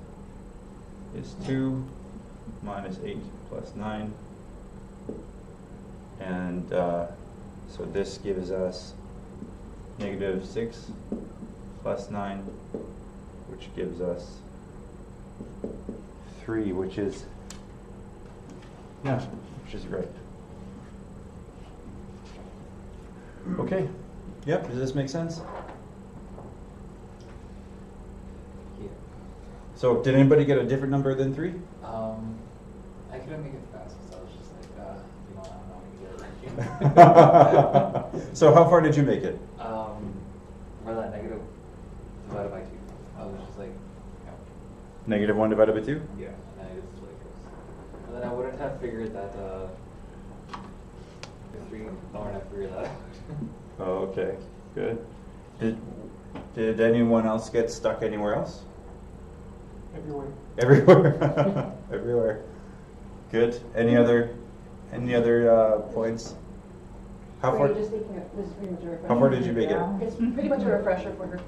is 2 minus 8 plus 9. And so this gives us negative 6 plus 9, which gives us 3, which is right. Okay. Yep. Does this make sense? Yeah. So did anybody get a different number than 3? I couldn't make it fast because I was just like, I'm not gonna get it right. So how far did you make it? Where that negative divided by 2. I was just like, Negative 1 divided by 2? yeah. And then I just like, and then I wouldn't have figured that, 3, I wouldn't have figured that out. Oh, okay. Good. Did anyone else get stuck anywhere else? Everywhere. Everywhere. Everywhere. Good. Any other points? How far? Just taking it, this is pretty much a refresher. How far did you make it? It's pretty much a refresher for her.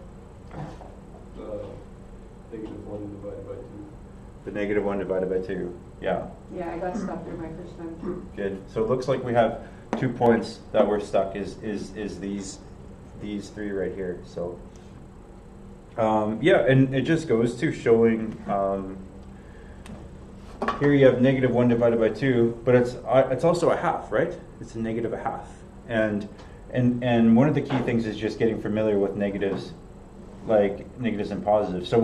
Negative 1 divided by 2. The negative 1 divided by 2. Yeah. Yeah, I got stuck there my first time too. Good. So it looks like we have 2 points that were stuck. Is these 3 right here? So yeah, and it just goes to showing. Here you have negative 1 divided by 2, but it's also a half, right? It's a negative a half, and one of the key things is just getting familiar with negatives, like negatives and positives. So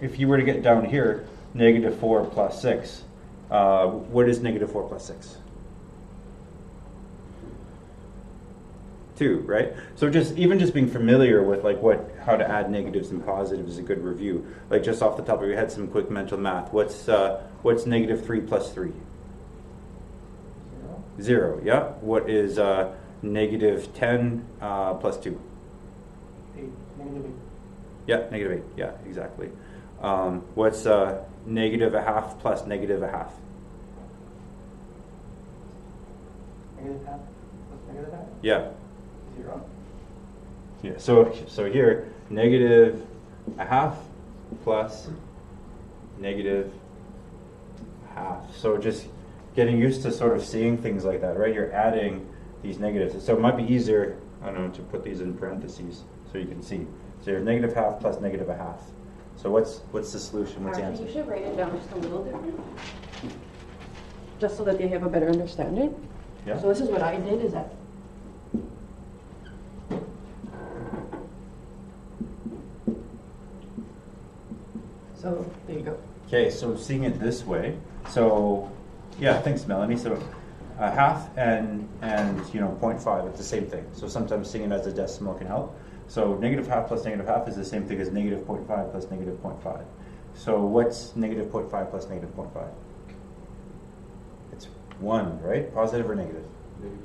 if you were to get down here, negative 4 plus 6, what is negative 4 plus 6? 2, right? So just being familiar with like how to add negatives and positives is a good review. Like just off the top of your head, some quick mental math. What's negative 3 plus 3? 0. Yeah. What is negative 10 plus 2? 8. Negative 8. Yeah, negative 8. Yeah, exactly. What's negative a half plus negative a half? Negative half plus negative half. Yeah. 0. Yeah. So here, negative a half plus negative half. So just getting used to sort of seeing things like that, right? You're adding these negatives. So it might be easier, I don't know, to put these in parentheses so you can see. So you're negative half plus negative a half. So what's the solution? What's the Actually, answer? you should write it down just a little different, just so that they have a better understanding. Yeah. So this is what I did, is that So there you go. Okay, so seeing it this way, so yeah, thanks, Melanie. So half and 0.5, it's the same thing. So sometimes seeing it as a decimal can help. So negative half plus negative half is the same thing as negative 0.5 plus negative 0.5. So what's negative 0.5 plus negative 0.5? It's 1, right? Positive or negative? Negative.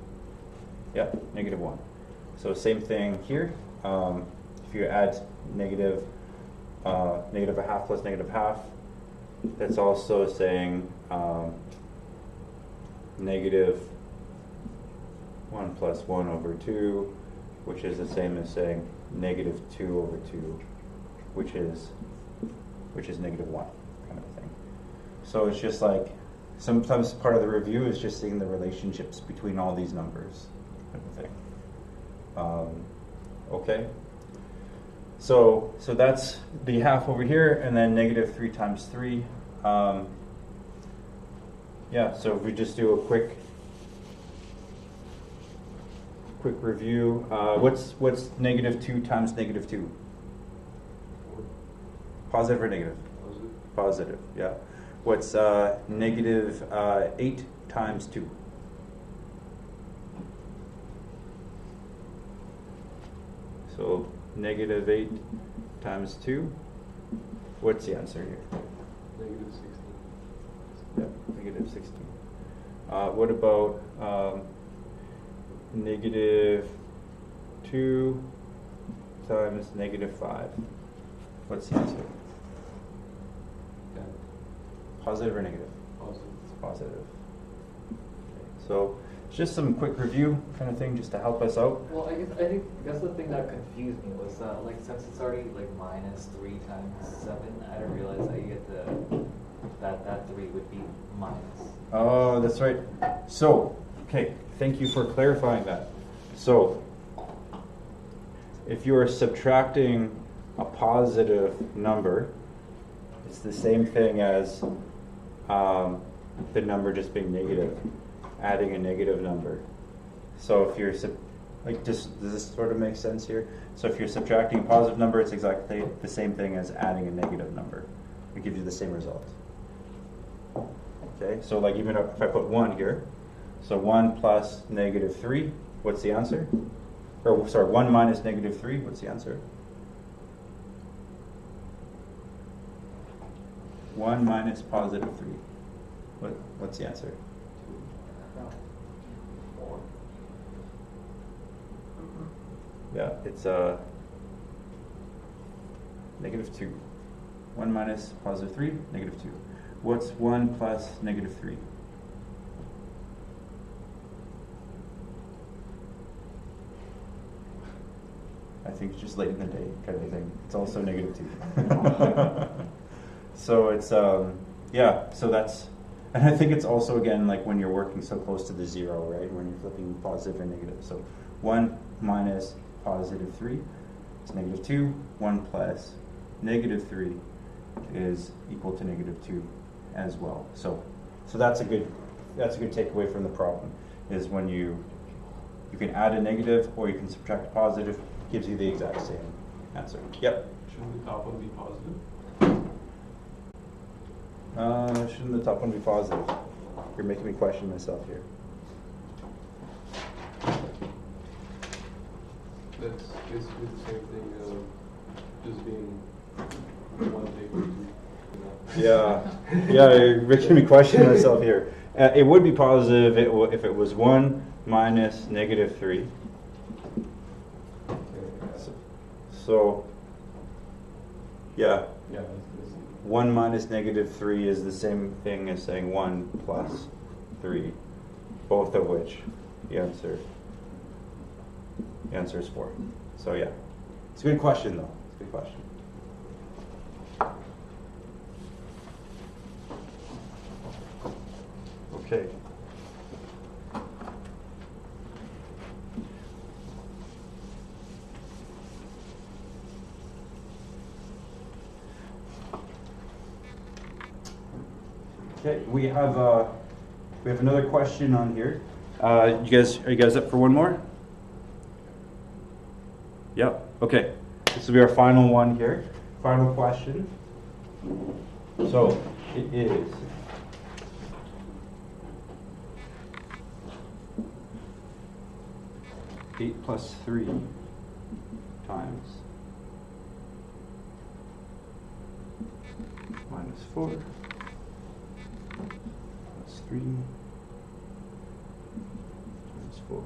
Yeah, negative 1. So same thing here. If you add negative a half plus negative half, that's also saying negative 1 plus 1 over 2, which is the same as saying negative 2 over 2, which is negative 1, kind of a thing. So it's just like, sometimes part of the review is just seeing the relationships between all these numbers, kind of thing. Okay. So that's the half over here, and then negative 3 times 3. Yeah, so if we just do a quick review, what's negative 2 times negative 2? Positive or negative? Positive. Positive, yeah. What's negative 8 times 2? So negative 8 times 2. What's the answer here? Negative 16. Yeah, negative 16. What about negative 2 times negative 5? What's the answer? Yeah. Positive or negative? Positive. It's positive. Okay. So it's just some quick review kind of thing just to help us out. Well, I guess the thing that confused me was like since it's already like minus 3 times 7, I didn't realize that you get that 3 would be minus. Oh, that's right. So, okay, thank you for clarifying that. So, if you are subtracting a positive number, it's the same thing as the number just being negative, adding a negative number. So if you're does this sort of make sense here? So if you're subtracting a positive number, it's exactly the same thing as adding a negative number. It gives you the same result. Okay, so like even if I put 1 here, so 1 plus negative 3, what's the answer? Or sorry, 1 minus negative 3, what's the answer? 1 minus positive 3. What's the answer? 4. Yeah, it's negative 2. 1 minus positive 3, negative 2. What's 1 plus negative 3? I think it's just late in the day kind of thing. It's also negative 2. So it's, yeah, so that's, and I think it's also, again, like when you're working so close to the 0, right? When you're flipping positive and negative. So 1 minus positive 3 is negative 2. 1 plus negative 3 is equal to negative 2 as well. So that's a good takeaway from the problem, is when you can add a negative or you can subtract a positive, gives you the exact same answer. Yep. Shouldn't the top one be positive? Shouldn't the top one be positive? You're making me question myself here. That's basically the same thing as just being 1 big 2. Yeah, you're making me question myself here. It would be positive if it was 1 minus negative 3. So, yeah. Yeah. 1 minus negative 3 is the same thing as saying 1 plus 3, both of which the answer is 4. So yeah, it's a good question though. It's a good question. Okay. Okay, we have another question on here. Are you guys up for one more? Yep. Okay. This will be our final one here. Final question. So it is 8 plus 3 times minus 4 plus 3 times 4.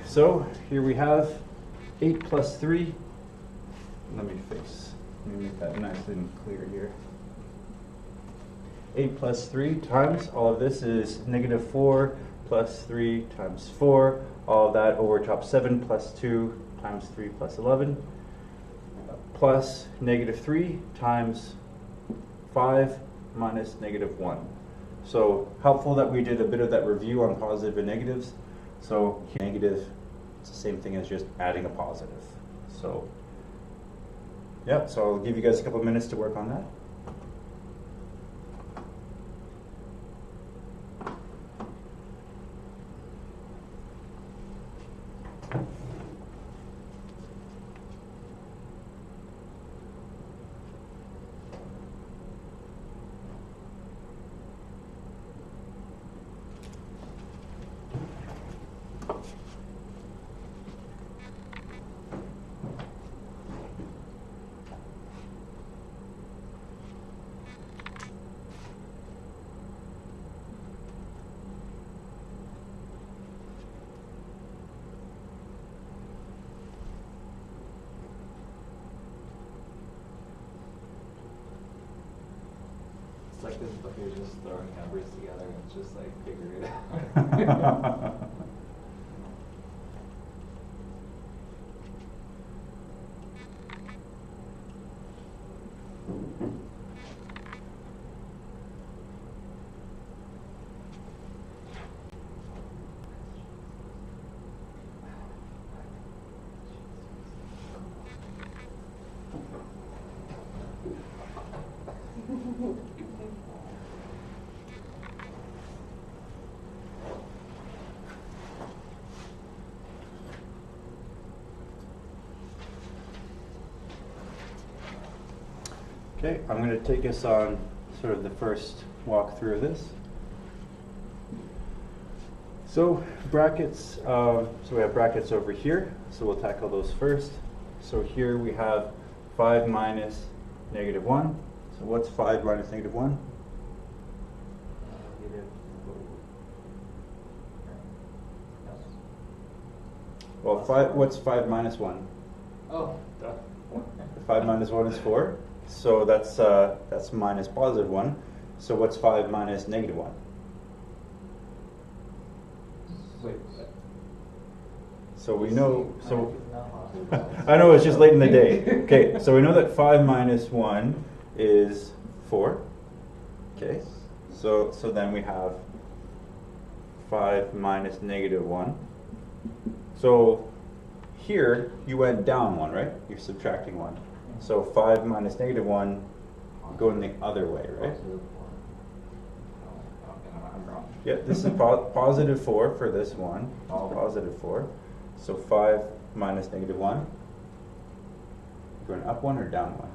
So here we have 8 plus 3. Let me make that nice and clear here. 8 plus 3 times, all of this is negative 4 plus 3 times 4. All of that over top 7 plus 2 times 3 plus 11. Plus negative 3 times 5 minus negative 1. So helpful that we did a bit of that review on positive and negatives. So negative, it's the same thing as just adding a positive. So yeah, so I'll give you guys a couple of minutes to work on that. It's like this book, you're just throwing numbers together and just like figure it out. Okay, I'm going to take us on sort of the first walk through of this. So brackets, so we have brackets over here, so we'll tackle those first. So here we have 5 minus negative 1. So what's 5 minus negative 1? Well, what's 5 minus 1? Oh, duh. 5 minus 1 is 4. So that's minus positive 1. So what's 5 minus negative 1? Wait. So we know, so I know it's just late in the day. Okay, so we know that 5 minus 1 is 4. Okay, so then we have 5 minus negative 1. So here you went down 1, right? You're subtracting 1. So 5 minus negative 1 going the other way, right? Yeah, this is positive 4 for this one. Positive 4. So 5 minus negative 1. Going up 1 or down 1?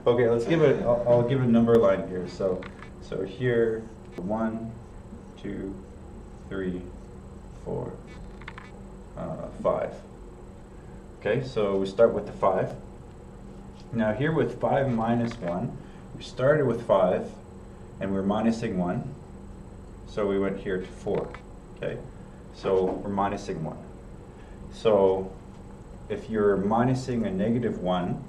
Okay, let's give it. I'll give a number line here. So here, 1, 2, 3, 4, 5. Okay, so we start with the 5. Now here with 5 minus 1, we started with 5, and we're minusing 1. So we went here to 4. Okay, so we're minusing 1. So if you're minusing a negative 1,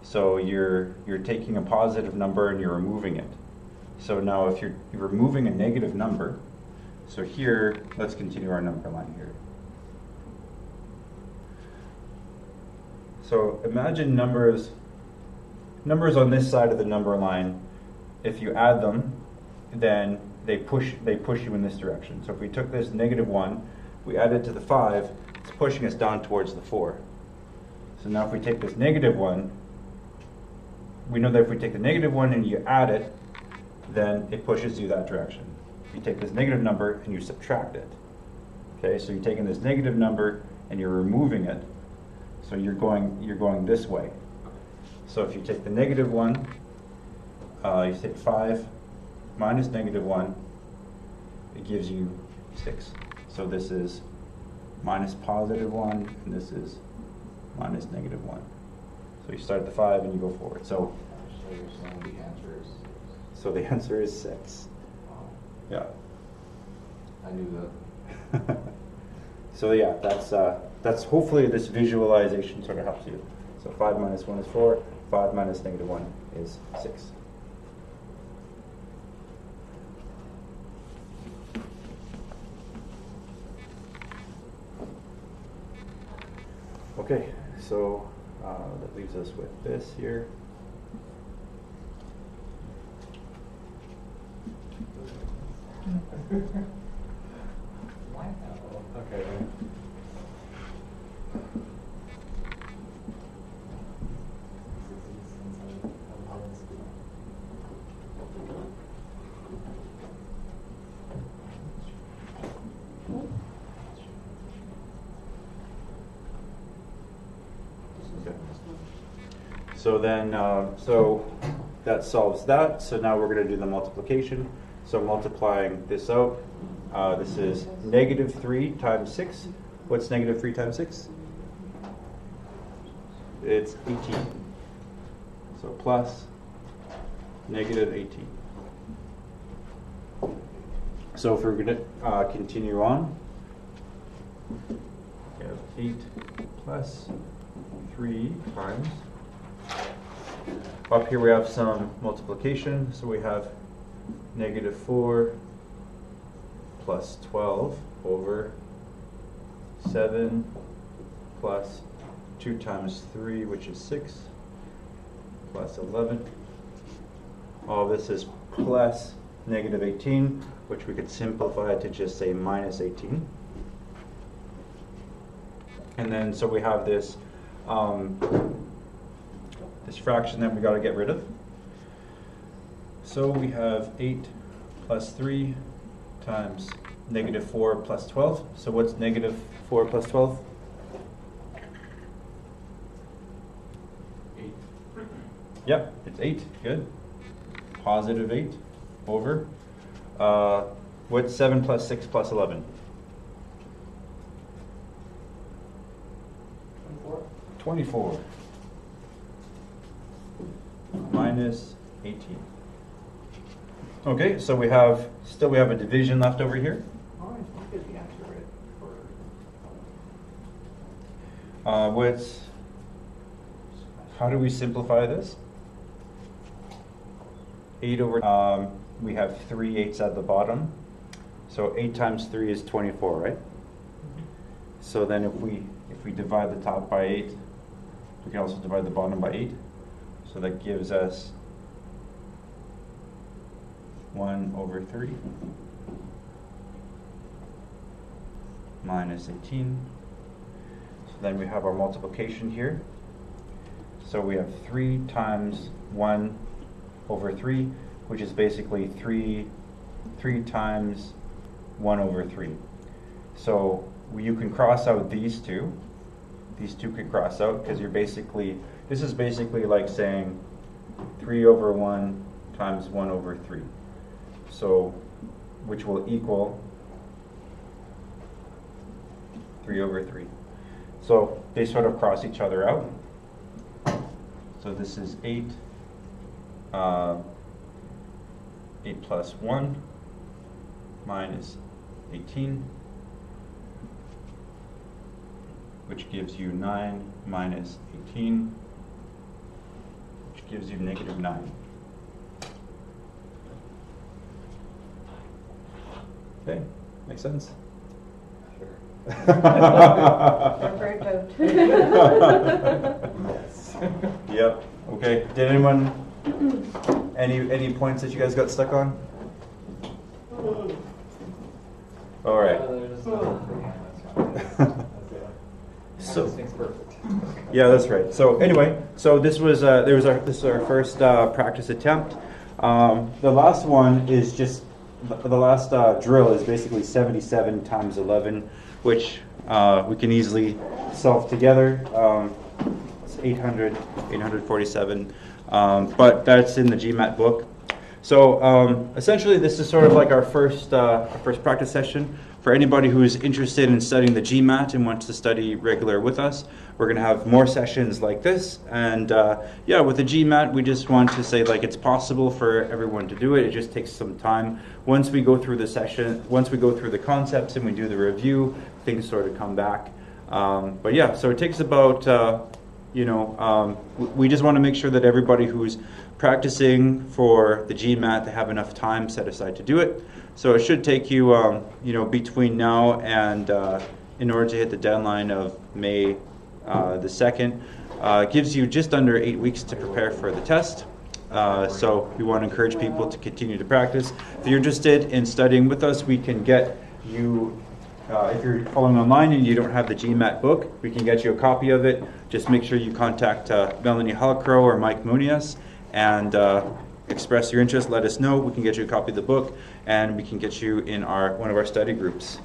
so you're taking a positive number and you're removing it. So now if you're removing a negative number, So here, let's continue our number line here. So imagine numbers on this side of the number line. If you add them, then they push you in this direction. So if we took this -1, we add it to the 5, it's pushing us down towards the 4. So now if we take this -1, we know that if we take the -1 and you add it, then it pushes you that direction. You take this negative number and you subtract it. Okay, so you're taking this negative number and you're removing it. So you're going this way. So if you take the -1, you take 5 minus -1, it gives you 6. So this is minus +1, and this is minus -1. So you start at the 5 and you go forward. So You're saying the answer is 6. So the answer is 6. Wow. Yeah. I knew that. So yeah, that's hopefully this visualization sort of helps you. So 5 minus 1 is 4. 5 minus -1 is 6. Okay, so that leaves us with this here. Okay. So then, so that solves that. So now we're going to do the multiplication. So multiplying this out, this is -3 times 6. What's -3 times 6? It's 18. So plus -18. So if we're going to continue on, we have 8 plus 3 times. Up here we have some multiplication, so we have -4 plus 12 over 7 plus 2 times 3, which is 6, plus 11. All this is plus -18, which we could simplify to just say -18. And then so we have this this fraction that we got to get rid of. So we have 8 plus 3 times -4 plus 12. So what's -4 plus 12? 8. Yep, it's 8. Good. Positive 8 over. What's 7 plus 6 plus 11? 24. Minus 18. Okay, so we have a division left over here. Oh, I think get the answer right for. How do we simplify this? 8 over, we have 3 8s at the bottom. So 8 times 3 is 24, right? So then if we divide the top by 8, we can also divide the bottom by 8. So that gives us 1 over 3 minus 18. So then we have our multiplication here. So we have 3 times 1 over 3, which is basically 3 times 1 over 3. So you can cross out these two. These two can cross out because this is basically like saying 3 over 1 times 1 over 3. So, which will equal 3 over 3. So they sort of cross each other out. So this is 8. 8 plus 1 minus 18, which gives you 9 minus 18, which gives you -9. Okay, Make sense? Sure. Very proud. Yes. Yep. Okay. Did anyone any points that you guys got stuck on? All right. There's no freehand, that's fine. So- This thing's perfect. Yeah, that's right. So anyway, so this is our first practice attempt. The last one is just the last drill is basically 77 times 11, which we can easily solve together. It's 847, but that's in the GMAT book. So essentially, this is sort of like our first practice session. For anybody who is interested in studying the GMAT and wants to study regular with us, we're going to have more sessions like this. And yeah, with the GMAT, we just want to say like it's possible for everyone to do it. It just takes some time. Once we go through the session, once we go through the concepts and we do the review, things sort of come back. But yeah, so it takes about, we just want to make sure that everybody who's practicing for the GMAT, they have enough time set aside to do it. So it should take you, between now and in order to hit the deadline of May the 2nd, gives you just under 8 weeks to prepare for the test. So we want to encourage people to continue to practice. If you're interested in studying with us, we can get you, if you're following online and you don't have the GMAT book, we can get you a copy of it. Just make sure you contact Melanie Halcrow or Mike Munias and express your interest, let us know. We can get you a copy of the book, and we can get you in one of our study groups.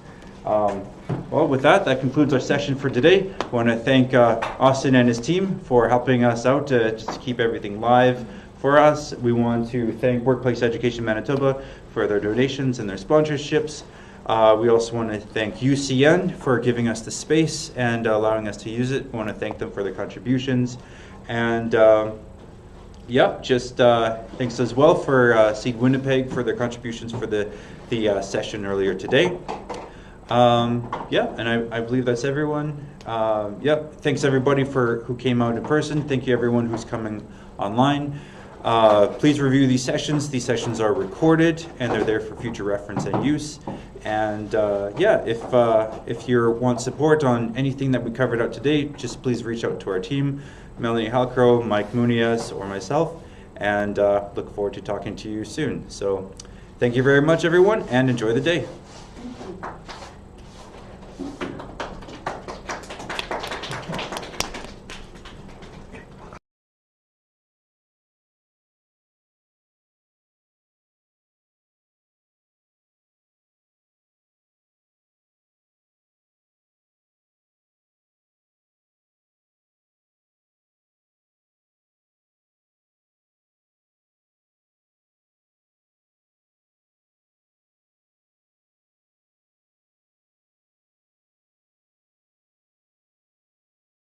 Well, with that concludes our session for today. I want to thank Austin and his team for helping us out to just keep everything live for us. We want to thank Workplace Education Manitoba for their donations and their sponsorships. We also want to thank UCN for giving us the space and allowing us to use it. We want to thank them for their contributions. And thanks as well for Seed Winnipeg for their contributions for the session earlier today. And I believe that's everyone. Thanks everybody who came out in person. Thank you everyone who's coming online. Please review these sessions. These sessions are recorded and they're there for future reference and use. And if you want support on anything that we covered out today, just please reach out to our team, Melanie Halcrow, Mike Munias, or myself, and look forward to talking to you soon. So thank you very much everyone, and enjoy the day.